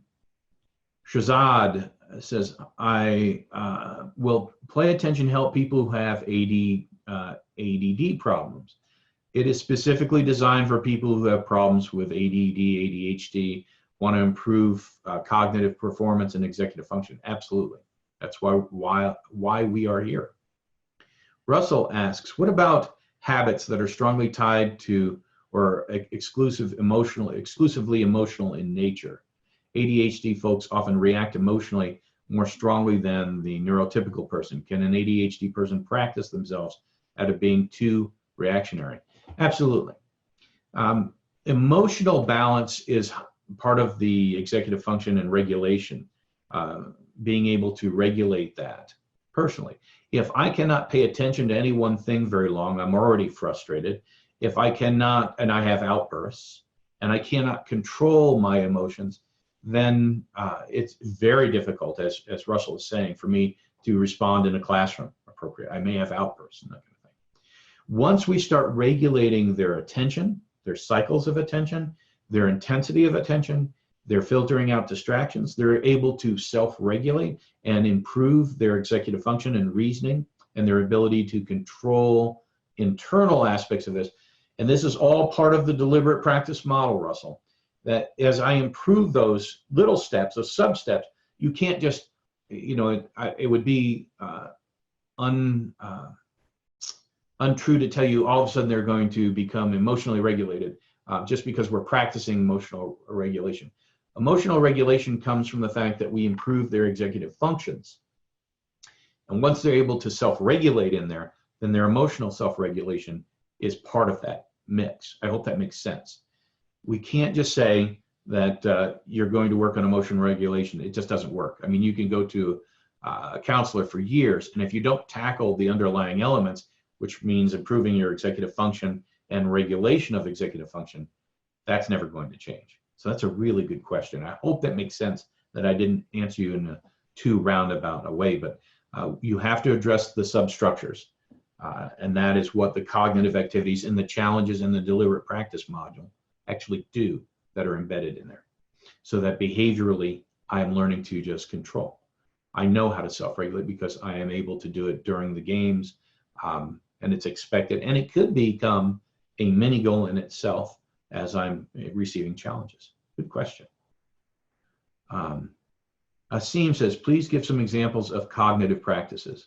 says, will Play Attention help people who have ADD problems? It is specifically designed for people who have problems with ADD, ADHD, want to improve cognitive performance and executive function. Absolutely. That's why we are here. Russell asks, what about habits that are strongly tied to or exclusively emotional in nature? ADHD folks often react emotionally more strongly than the neurotypical person. Can an ADHD person practice themselves out of being too reactionary? Absolutely. Emotional balance is part of the executive function and regulation, being able to regulate that personally. If I cannot pay attention to any one thing very long, I'm already frustrated. If I cannot, and I have outbursts, and I cannot control my emotions, then it's very difficult, as Russell is saying, for me to respond in a classroom appropriate. I may have outbursts and that kind of thing. Once we start regulating their attention, their cycles of attention, their intensity of attention, they're filtering out distractions, they're able to self-regulate and improve their executive function and reasoning and their ability to control internal aspects of this. And this is all part of the deliberate practice model, Russell, that as I improve those little steps, those sub-steps, you can't just, you know, it would be untrue to tell you all of a sudden they're going to become emotionally regulated just because we're practicing emotional regulation. Emotional regulation comes from the fact that we improve their executive functions. And once they're able to self-regulate in there, then their emotional self-regulation is part of that mix. I hope that makes sense. We can't just say that you're going to work on emotional regulation. It just doesn't work. I mean, you can go to a counselor for years, and if you don't tackle the underlying elements, which means improving your executive function and regulation of executive function, that's never going to change. So that's a really good question. I hope that makes sense, that I didn't answer you in a too roundabout a way, but you have to address the substructures. And that is what the cognitive activities and the challenges in the deliberate practice module actually do, that are embedded in there. So that behaviorally, I am learning to just control. I know how to self-regulate because I am able to do it during the games, and it's expected. And it could become a mini goal in itself as I'm receiving challenges. Good question. Asim says, please give some examples of cognitive practices.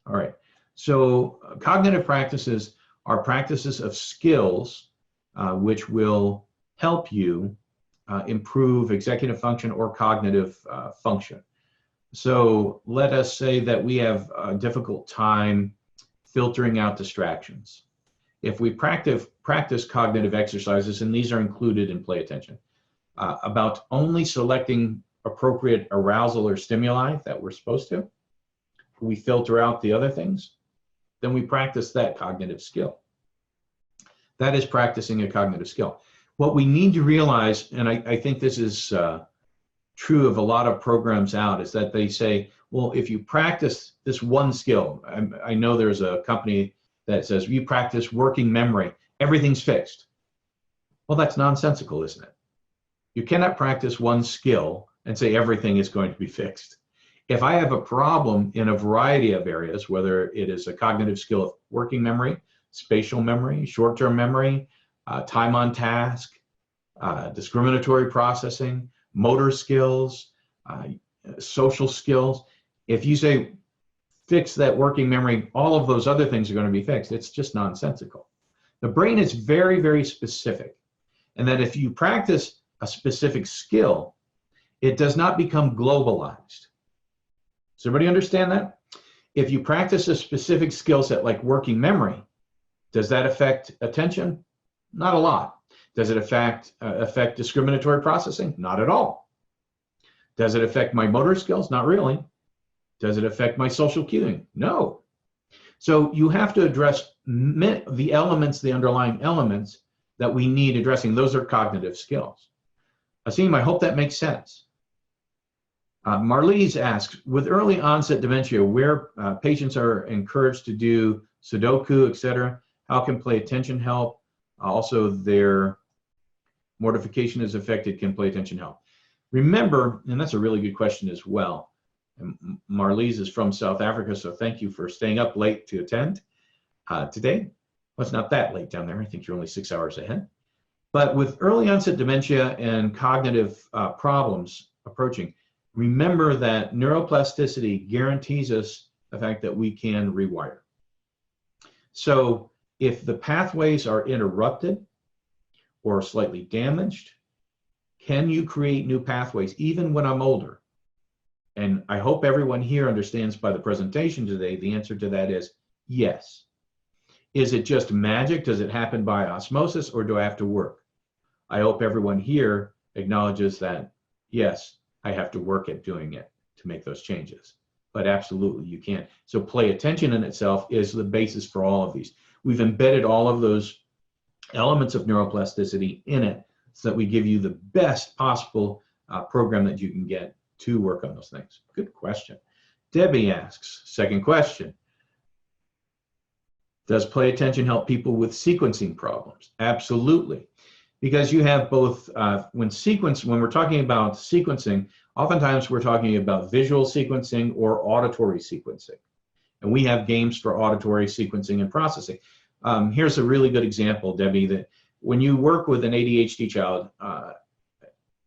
All right. So cognitive practices are practices of skills which will help you improve executive function or cognitive function. So let us say that we have a difficult time filtering out distractions. If we practice cognitive exercises, and these are included in play attention, about only selecting appropriate arousal or stimuli that we're supposed to, we filter out the other things, then we practice that cognitive skill. That is practicing a cognitive skill. What we need to realize, and I think this is true of a lot of programs out, is that they say, well, if you practice this one skill, I know there's a company that says, you practice working memory, everything's fixed. Well, that's nonsensical, isn't it? You cannot practice one skill and say everything is going to be fixed. If I have a problem in a variety of areas, whether it is a cognitive skill of working memory, spatial memory, short-term memory, time on task, discriminatory processing, motor skills, social skills, if you say fix that working memory, all of those other things are going to be fixed. It's just nonsensical. The brain is very, very specific, and that if you practice a specific skill, it does not become globalized. Does everybody understand that? If you practice a specific skill set like working memory, does that affect attention? Not a lot. Does it affect discriminatory processing? Not at all. Does it affect my motor skills? Not really. Does it affect my social cueing? No. So you have to address the elements, the underlying elements that we need addressing. Those are cognitive skills. Asim, I hope that makes sense. Marlise asks, with early onset dementia, where patients are encouraged to do Sudoku, etc., how can play attention help? Also, their mortification is affected, can play attention help? Remember, and that's a really good question as well. Marlise is from South Africa, so thank you for staying up late to attend today. Well, it's not that late down there. I think you're only 6 hours ahead. But with early onset dementia and cognitive problems approaching, remember that neuroplasticity guarantees us the fact that we can rewire. So if the pathways are interrupted or slightly damaged, can you create new pathways even when I'm older? And I hope everyone here understands by the presentation today, the answer to that is yes. Is it just magic? Does it happen by osmosis, or do I have to work? I hope everyone here acknowledges that, yes, I have to work at doing it to make those changes. But absolutely, you can. So play attention in itself is the basis for all of these. We've embedded all of those elements of neuroplasticity in it so that we give you the best possible program that you can get to work on those things. Good question. Debbie asks, second question. Does play attention help people with sequencing problems? Absolutely. Because you have both, when we're talking about sequencing, oftentimes we're talking about visual sequencing or auditory sequencing. And we have games for auditory sequencing and processing. Here's a really good example, Debbie, that when you work with an ADHD child,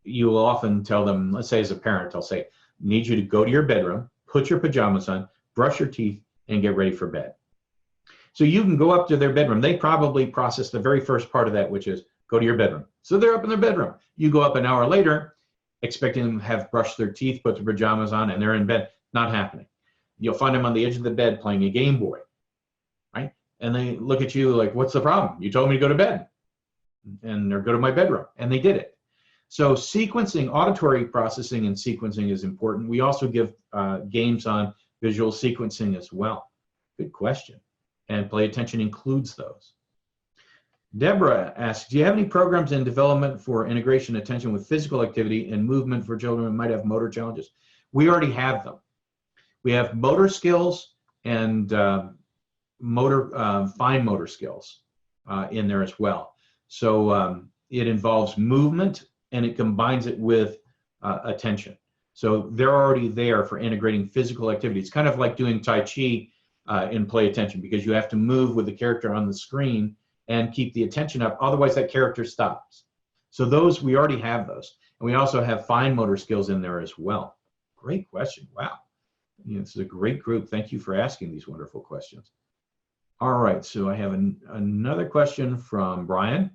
you will often tell them, let's say as a parent, I'll say, need you to go to your bedroom, put your pajamas on, brush your teeth, and get ready for bed. So you can go up to their bedroom. They probably process the very first part of that, which is go to your bedroom. So they're up in their bedroom. You go up an hour later, expecting them to have brushed their teeth, put their pajamas on, and they're in bed. Not happening. You'll find them on the edge of the bed playing a Game Boy, right? And they look at you like, what's the problem? You told me to go to bed. And or go to my bedroom. And they did it. So sequencing, auditory processing and sequencing is important. We also give games on visual sequencing as well. Good question. And play attention includes those. Deborah asks, do you have any programs in development for integration attention with physical activity and movement for children who might have motor challenges? We already have them. We have motor skills and fine motor skills in there as well. So it involves movement and it combines it with attention. So they're already there for integrating physical activity. It's kind of like doing Tai Chi in play attention, because you have to move with the character on the screen and keep the attention up, otherwise that character stops. So those, we already have those. And we also have fine motor skills in there as well. Great question, wow. This is a great group. Thank you for asking these wonderful questions. All right, so I have another question from Brian.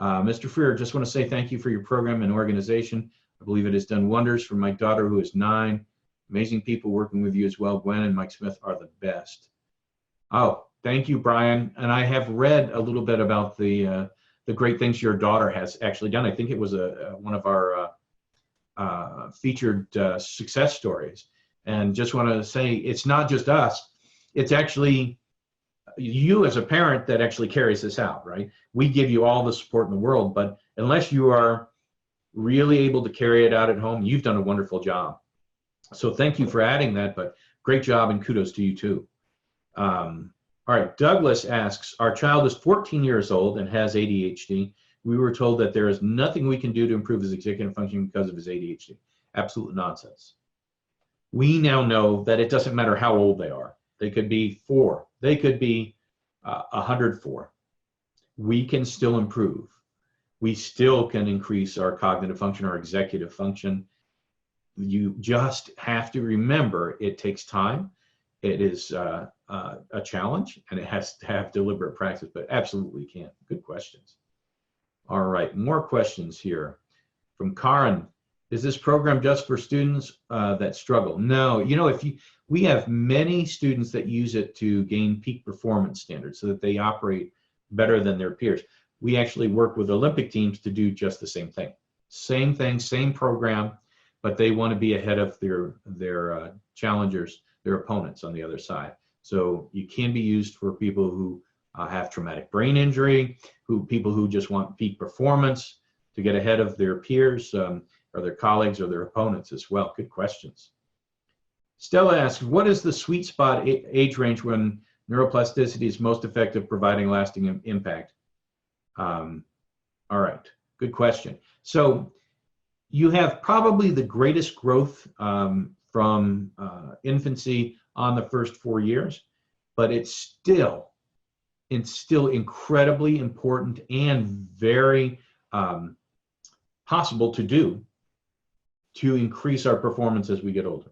Mr. Freer, just want to say thank you for your program and organization. I believe it has done wonders for my daughter who is 9. Amazing people working with you as well. Gwen and Mike Smith are the best. Oh, thank you, Brian. And I have read a little bit about the great things your daughter has actually done. I think it was one of our featured success stories. And just want to say, it's not just us. It's actually you as a parent that actually carries this out, right? We give you all the support in the world, but unless you are really able to carry it out at home, you've done a wonderful job. So thank you for adding that, but great job and kudos to you too. All right, Douglas asks, our child is 14 years old and has ADHD. We were told that there is nothing we can do to improve his executive function because of his ADHD. Absolute nonsense. We now know that it doesn't matter how old they are. They could be 4. They could be 104. We can still improve. We still can increase our cognitive function, our executive function. You just have to remember it takes time. It is a challenge, and it has to have deliberate practice, but absolutely can. Good questions. All right, more questions here from Karen. Is this program just for students that struggle? No, we have many students that use it to gain peak performance standards so that they operate better than their peers. We actually work with Olympic teams to do just the same thing. Same thing, same program, but they want to be ahead of their challengers, their opponents on the other side. So you can be used for people who have traumatic brain injury, people who just want peak performance to get ahead of their peers, or their colleagues or their opponents as well. Good questions. Stella asks, what is the sweet spot age range when neuroplasticity is most effective providing lasting impact? All right, good question. So you have probably the greatest growth from infancy on the first 4 years, but it's still incredibly important and very possible to do to increase our performance as we get older.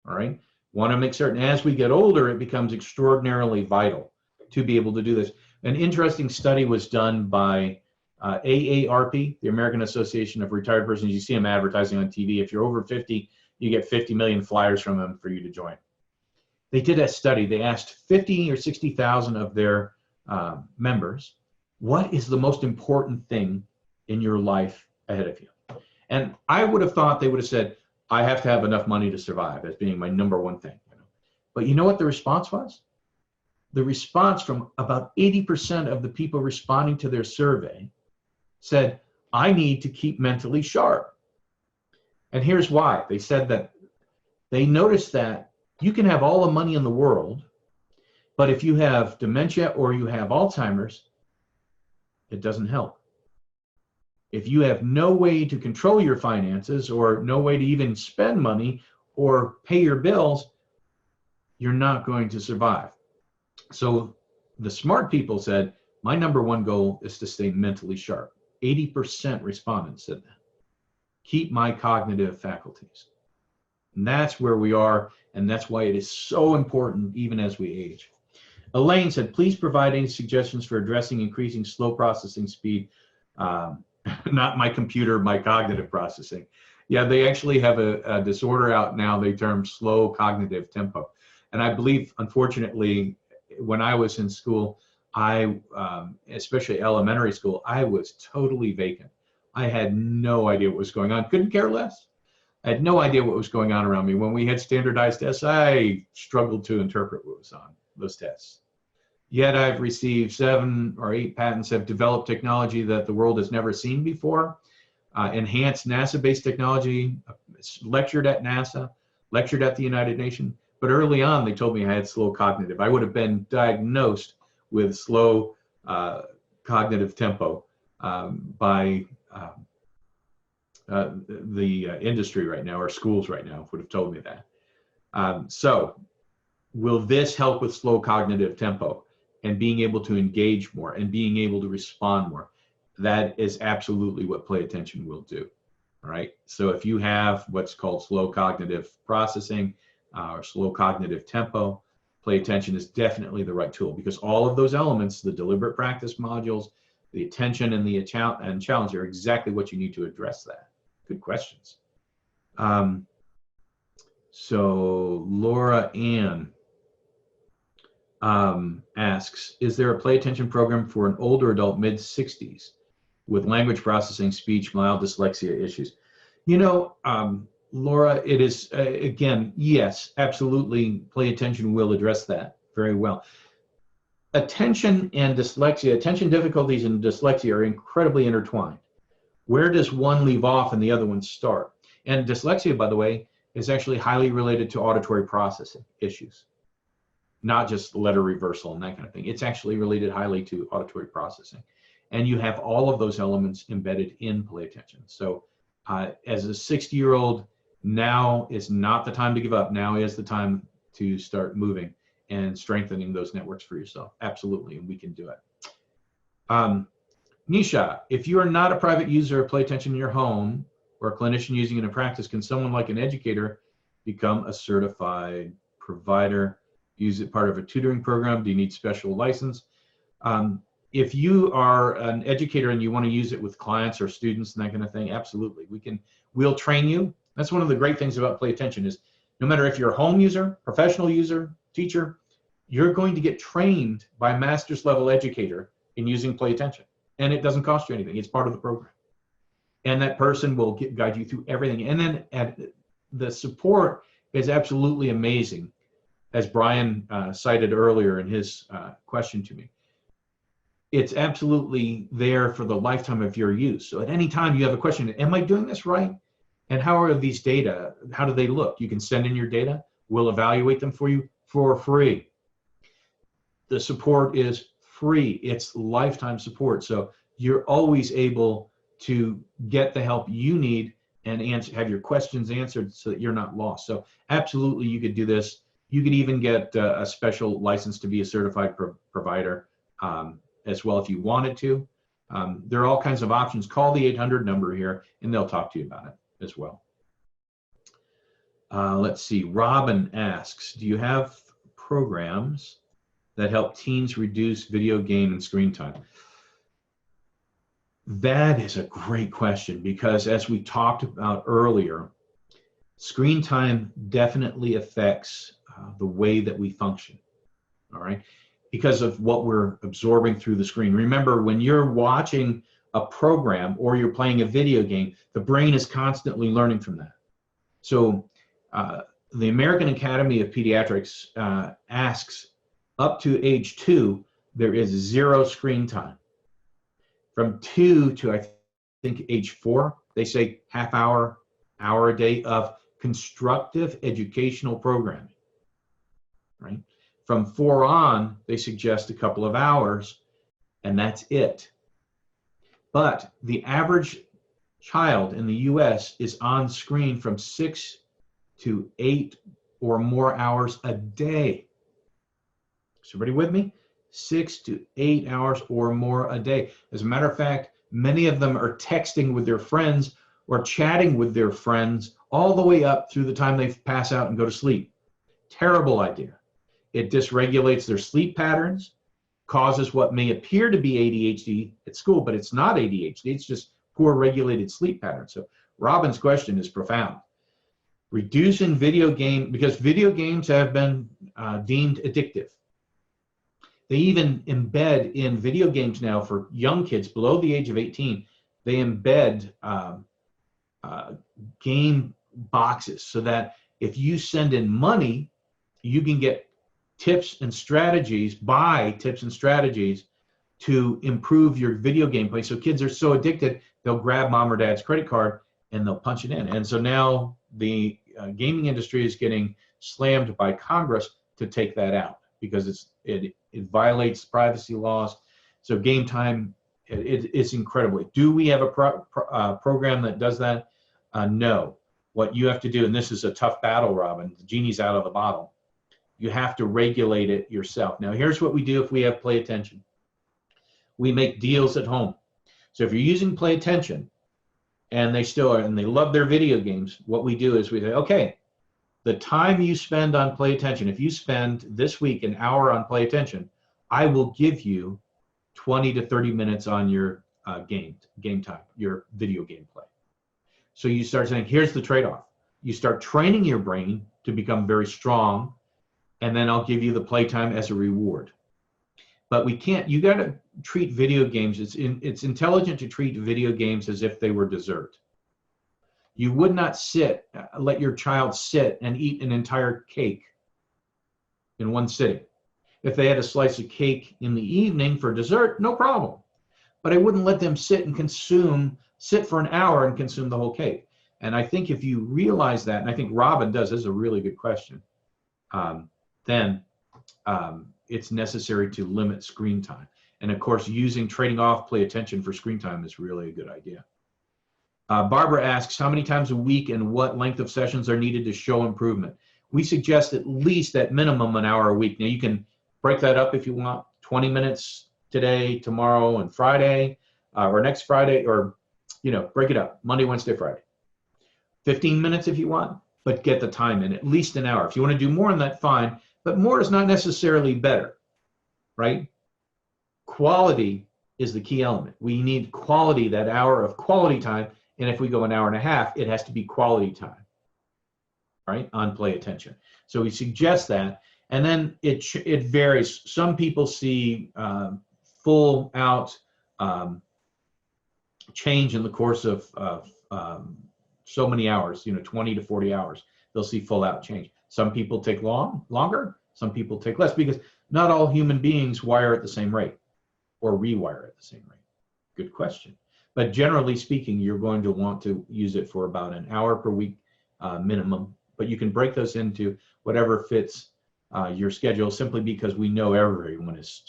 All right, want to make certain as we get older, it becomes extraordinarily vital to be able to do this. An interesting study was done by AARP, the American Association of Retired Persons. You see them advertising on TV. If you're over 50, you get 50 million flyers from them for you to join. They did a study. They asked 50 or 60,000 of their members, what is the most important thing in your life ahead of you? And I would have thought they would have said, I have to have enough money to survive as being my #1 thing. But you know what the response was? The response from about 80% of the people responding to their survey said, I need to keep mentally sharp. And here's why. They said that they noticed that you can have all the money in the world, but if you have dementia or you have Alzheimer's, it doesn't help. If you have no way to control your finances or no way to even spend money or pay your bills, you're not going to survive. So the smart people said, my #1 goal is to stay mentally sharp. 80% respondents said that. Keep my cognitive faculties. And that's where we are, and that's why it is so important even as we age. Elaine said, please provide any suggestions for addressing increasing slow processing speed. Not my computer, my cognitive processing. Yeah, they actually have a disorder out now they term slow cognitive tempo. And I believe, unfortunately, when I was in school, especially elementary school, I was totally vacant. I had no idea what was going on, couldn't care less. I had no idea what was going on around me. When we had standardized tests, I struggled to interpret what was on those tests. Yet I've received 7 or 8 patents, have developed technology that the world has never seen before, enhanced NASA-based technology, lectured at NASA, lectured at the United Nations. But early on, they told me I had slow cognitive. I would have been diagnosed with slow cognitive tempo by the industry right now, or schools right now would have told me that. So will this help with slow cognitive tempo and being able to engage more and being able to respond more? That is absolutely what play attention will do. All right. So if you have what's called slow cognitive processing or slow cognitive tempo, play attention is definitely the right tool, because all of those elements, the deliberate practice modules, the attention and the challenge, are exactly what you need to address that. Good questions. So Laura Ann asks, is there a play attention program for an older adult, mid-60s, with language processing, speech, mild dyslexia issues? You know, Laura, it is, again, yes, absolutely, play attention will address that very well. Attention and dyslexia, attention difficulties and dyslexia are incredibly intertwined. Where does one leave off and the other one start? And dyslexia, by the way, is actually highly related to auditory processing issues, not just letter reversal and that kind of thing. It's actually related highly to auditory processing. And you have all of those elements embedded in play attention. So as a 60-year-old, now is not the time to give up. Now is the time to start moving and strengthening those networks for yourself. Absolutely, and we can do it. Nisha, if you are not a private user of play attention in your home or a clinician using it in practice, can someone like an educator become a certified provider? Use it part of a tutoring program? Do you need special license? If you are an educator and you want to use it with clients or students and that kind of thing, absolutely. We'll train you. That's one of the great things about play attention is no matter if you're a home user, professional user, teacher, you're going to get trained by a master's level educator in using play attention. And it doesn't cost you anything. It's part of the program. And that person will guide you through everything. And then the support is absolutely amazing, as Brian cited earlier in his question to me. It's absolutely there for the lifetime of your use. So at any time you have a question, am I doing this right? And how are these data? How do they look? You can send in your data. We'll evaluate them for you for free. The support is free. It's lifetime support. So you're always able to get the help you need and have your questions answered so that you're not lost. So absolutely, you could do this. You could even get a special license to be a certified provider as well if you wanted to. There are all kinds of options. Call the 800 number here and they'll talk to you about it as well. Let's see, Robin asks, do you have programs that help teens reduce video game and screen time? That is a great question, because as we talked about earlier, screen time definitely affects the way that we function, all right? Because of what we're absorbing through the screen. Remember, when you're watching a program or you're playing a video game, the brain is constantly learning from that. So the American Academy of Pediatrics asks up to age 2, there is 0 screen time. From 2 to I think age 4, they say half hour, hour a day of constructive educational programming, right? From 4 on, they suggest a couple of hours, and that's it. But the average child in the US is on screen from 6 to 8 or more hours a day. Is everybody with me? 6 to 8 hours or more a day. As a matter of fact, many of them are texting with their friends or chatting with their friends all the way up through the time they pass out and go to sleep. Terrible idea. It dysregulates their sleep patterns, causes what may appear to be ADHD at school, but it's not ADHD. It's just poor regulated sleep patterns. So Robin's question is profound. Reducing video game, because video games have been deemed addictive. They even embed in video games now for young kids below the age of 18, they embed game boxes so that if you send in money, you can get tips and strategies, buy tips and strategies to improve your video gameplay. So kids are so addicted, they'll grab mom or dad's credit card and they'll punch it in. And so now the gaming industry is getting slammed by Congress to take that out because it violates privacy laws. So game time, it's incredible. Do we have a program that does that? No. What you have to do, and this is a tough battle, Robin, the genie's out of the bottle. You have to regulate it yourself. Now, here's what we do if we have Play Attention. We make deals at home. So if you're using Play Attention and they still are, and they love their video games, what we do is we say, okay, the time you spend on Play Attention, if you spend this week an hour on Play Attention, I will give you 20 to 30 minutes on your game time, your video game play. So you start saying, here's the trade-off. You start training your brain to become very strong, and then I'll give you the playtime as a reward. But we can't, you got to treat video games, it's intelligent to treat video games as if they were dessert. You would not let your child sit and eat an entire cake in one sitting. If they had a slice of cake in the evening for dessert, no problem. But I wouldn't let them sit for an hour and consume the whole cake. And I think if you realize that, and I think Robin does, this is a really good question, then it's necessary to limit screen time. And of course, trading off Play Attention for screen time is really a good idea. Barbara asks, how many times a week and what length of sessions are needed to show improvement? We suggest at least at minimum an hour a week. Now you can break that up if you want, 20 minutes today, tomorrow, and Friday, or next Friday, or break it up, Monday, Wednesday, Friday. 15 minutes if you want, but get the time in, at least an hour. If you want to do more than that, fine, but more is not necessarily better, right? Quality is the key element. We need quality, that hour of quality time, and if we go an hour and a half, it has to be quality time, right, on Play Attention. So we suggest that, and then it varies. Some people see full out change in the course of so many hours, 20 to 40 hours. They'll see full out change. Some people take longer, some people take less, because not all human beings wire at the same rate or rewire at the same rate. Good question. But generally speaking, you're going to want to use it for about an hour per week minimum, but you can break those into whatever fits your schedule, simply because we know everyone is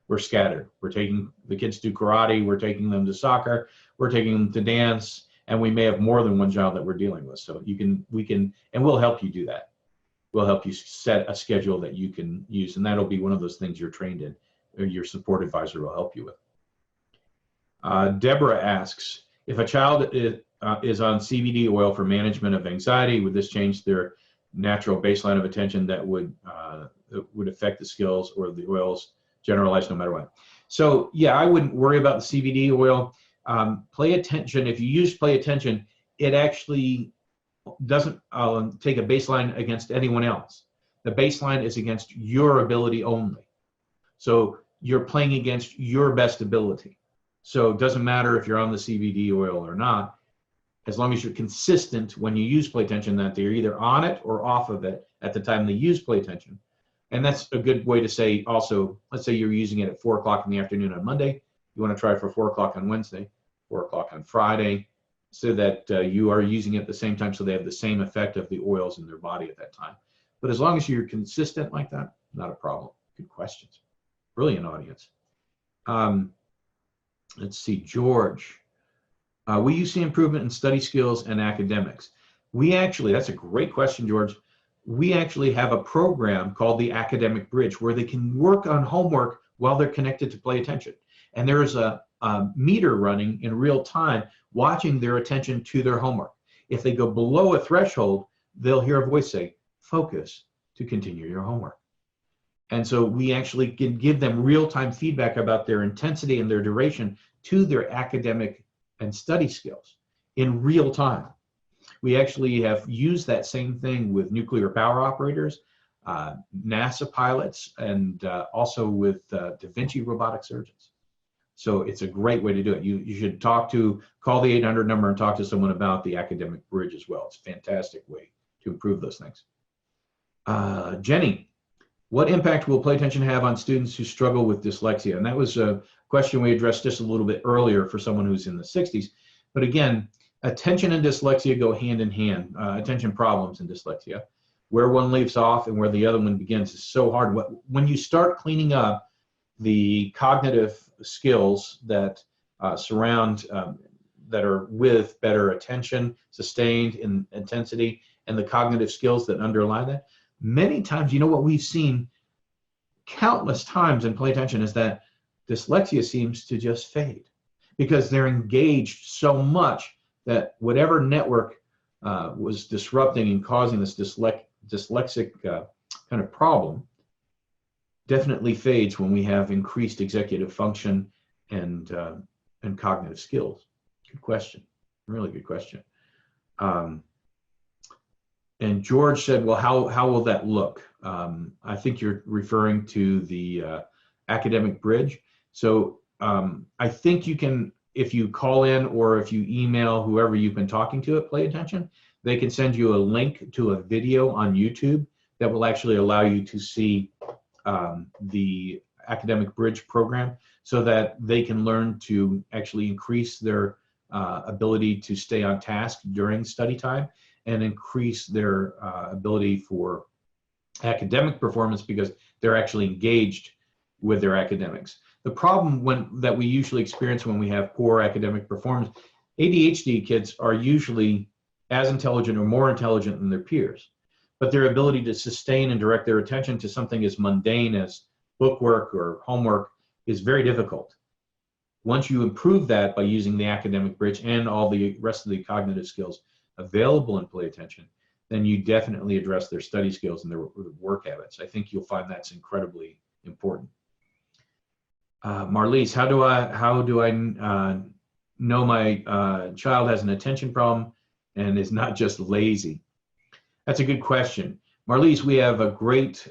we're scattered. We're taking the kids to karate, we're taking them to soccer, we're taking them to dance, and we may have more than one child that we're dealing with. So we can, and we'll help you do that. We'll help you set a schedule that you can use, and that'll be one of those things you're trained in, or your support advisor will help you with. Deborah asks, if a child is on CBD oil for management of anxiety, would this change their natural baseline of attention that would affect the skills or the oils generalized no matter what? So yeah, I wouldn't worry about the CBD oil. Play Attention, if you use Play Attention, it actually doesn't take a baseline against anyone else. The baseline is against your ability only. So you're playing against your best ability. So it doesn't matter if you're on the CBD oil or not, as long as you're consistent when you use Play Attention, that they're either on it or off of it at the time they use Play Attention. And that's a good way to say also, let's say you're using it at 4 o'clock in the afternoon on Monday. You want to try for 4 o'clock on Wednesday, 4 o'clock on Friday, so that you are using it at the same time, so they have the same effect of the oils in their body at that time. But as long as you're consistent like that, not a problem. Good questions. Brilliant audience. Let's see, George. Will you see improvement in study skills and academics? That's a great question, George. We actually have a program called the Academic Bridge where they can work on homework while they're connected to Play Attention. And there is a meter running in real time, watching their attention to their homework. If they go below a threshold, they'll hear a voice say, focus to continue your homework. And so we actually can give them real-time feedback about their intensity and their duration to their academic and study skills in real time. We actually have used that same thing with nuclear power operators, NASA pilots, and also with Da Vinci robotic surgeons. So it's a great way to do it. You should call the 800 number and talk to someone about the Academic Bridge as well. It's a fantastic way to improve those things. Jenny, What impact will play attention have on students who struggle with dyslexia? And that was a question we addressed just a little bit earlier for someone who's in the 60s. But again, attention and dyslexia go hand in hand, attention problems and dyslexia. Where one leaves off and where the other one begins is so hard. When you start cleaning up the cognitive skills that surround, that are with better attention, sustained in intensity, and the cognitive skills that underlie that, many times, you know what we've seen countless times in play attention is that dyslexia seems to just fade because they're engaged so much that whatever network was disrupting and causing this dyslexic kind of problem definitely fades when we have increased executive function and cognitive skills. Good question, really good question. And George said, well, how will that look? I think you're referring to the academic bridge. So I think you can, if you call in or if you email whoever you've been talking to at Play Attention, they can send you a link to a video on YouTube that will actually allow you to see the academic bridge program so that they can learn to actually increase their ability to stay on task during study time and increase their ability for academic performance because they're actually engaged with their academics. The problem that we usually experience when we have poor academic performance, ADHD kids are usually as intelligent or more intelligent than their peers, but their ability to sustain and direct their attention to something as mundane as bookwork or homework is very difficult. Once you improve that by using the academic bridge and all the rest of the cognitive skills available in Play Attention, then you definitely address their study skills and their work habits. I think you'll find that's incredibly important. Marlise, how do I know my child has an attention problem and is not just lazy? That's a good question. Marlise, we have a great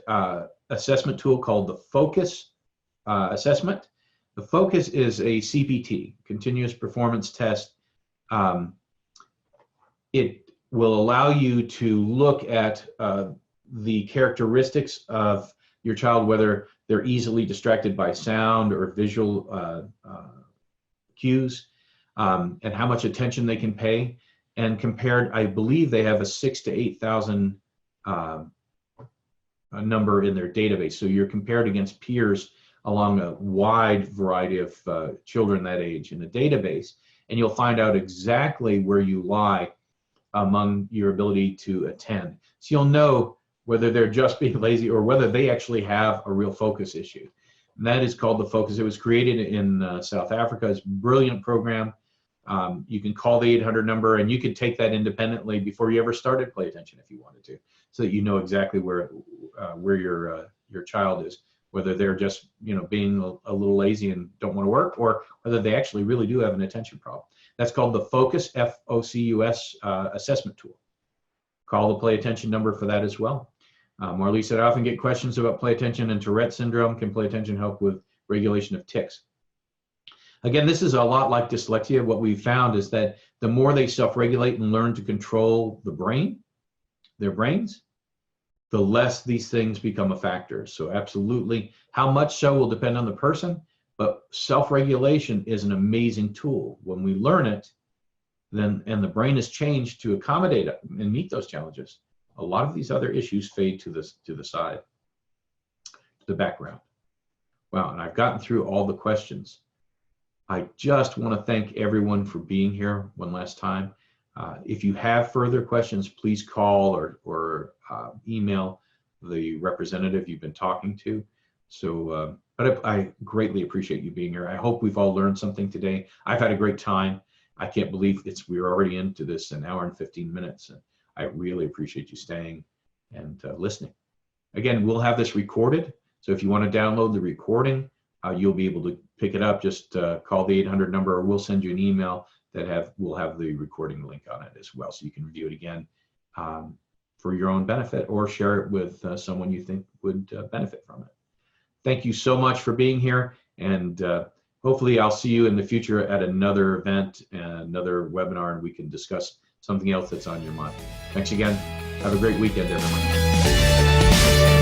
assessment tool called the Focus assessment. The Focus is a CPT, continuous performance test. It will allow you to look at the characteristics of your child, whether they're easily distracted by sound or visual cues, and how much attention they can pay. And compared, I believe they have a 6,000 to 8,000 number in their database. So you're compared against peers along a wide variety of children that age in the database, and you'll find out exactly where you lie among your ability to attend. So you'll know whether they're just being lazy or whether they actually have a real focus issue. And that is called the Focus. It was created in South Africa. It's a brilliant program. You can call the 800 number and you could take that independently before you ever started Play Attention if you wanted to, so that you know exactly where your child is, whether they're just being a little lazy and don't want to work, or whether they actually really do have an attention problem. That's called the Focus, F-O-C-U-S assessment tool. Call the Play Attention number for that as well. Marlise said, I often get questions about Play Attention and Tourette syndrome. Can Play Attention help with regulation of tics? Again, this is a lot like dyslexia. What we've found is that the more they self-regulate and learn to control their brains, the less these things become a factor. So absolutely, how much so will depend on the person, but self-regulation is an amazing tool. When we learn it, then and the brain is changed to accommodate it and meet those challenges, a lot of these other issues fade to the side, to the background. Wow, and I've gotten through all the questions. I just want to thank everyone for being here one last time. If you have further questions, please call or email the representative you've been talking to. So, but I greatly appreciate you being here. I hope we've all learned something today. I've had a great time. I can't believe we're already into this an hour and 15 minutes. And I really appreciate you staying and listening. Again, we'll have this recorded. So if you want to download the recording, you'll be able to pick it up. Just call the 800 number, or we'll send you an email that will have the recording link on it as well, so you can review it again for your own benefit, or share it with someone you think would benefit from it. Thank you so much for being here, and hopefully I'll see you in the future at another event and another webinar, and we can discuss something else that's on your mind. Thanks again. Have a great weekend, everyone.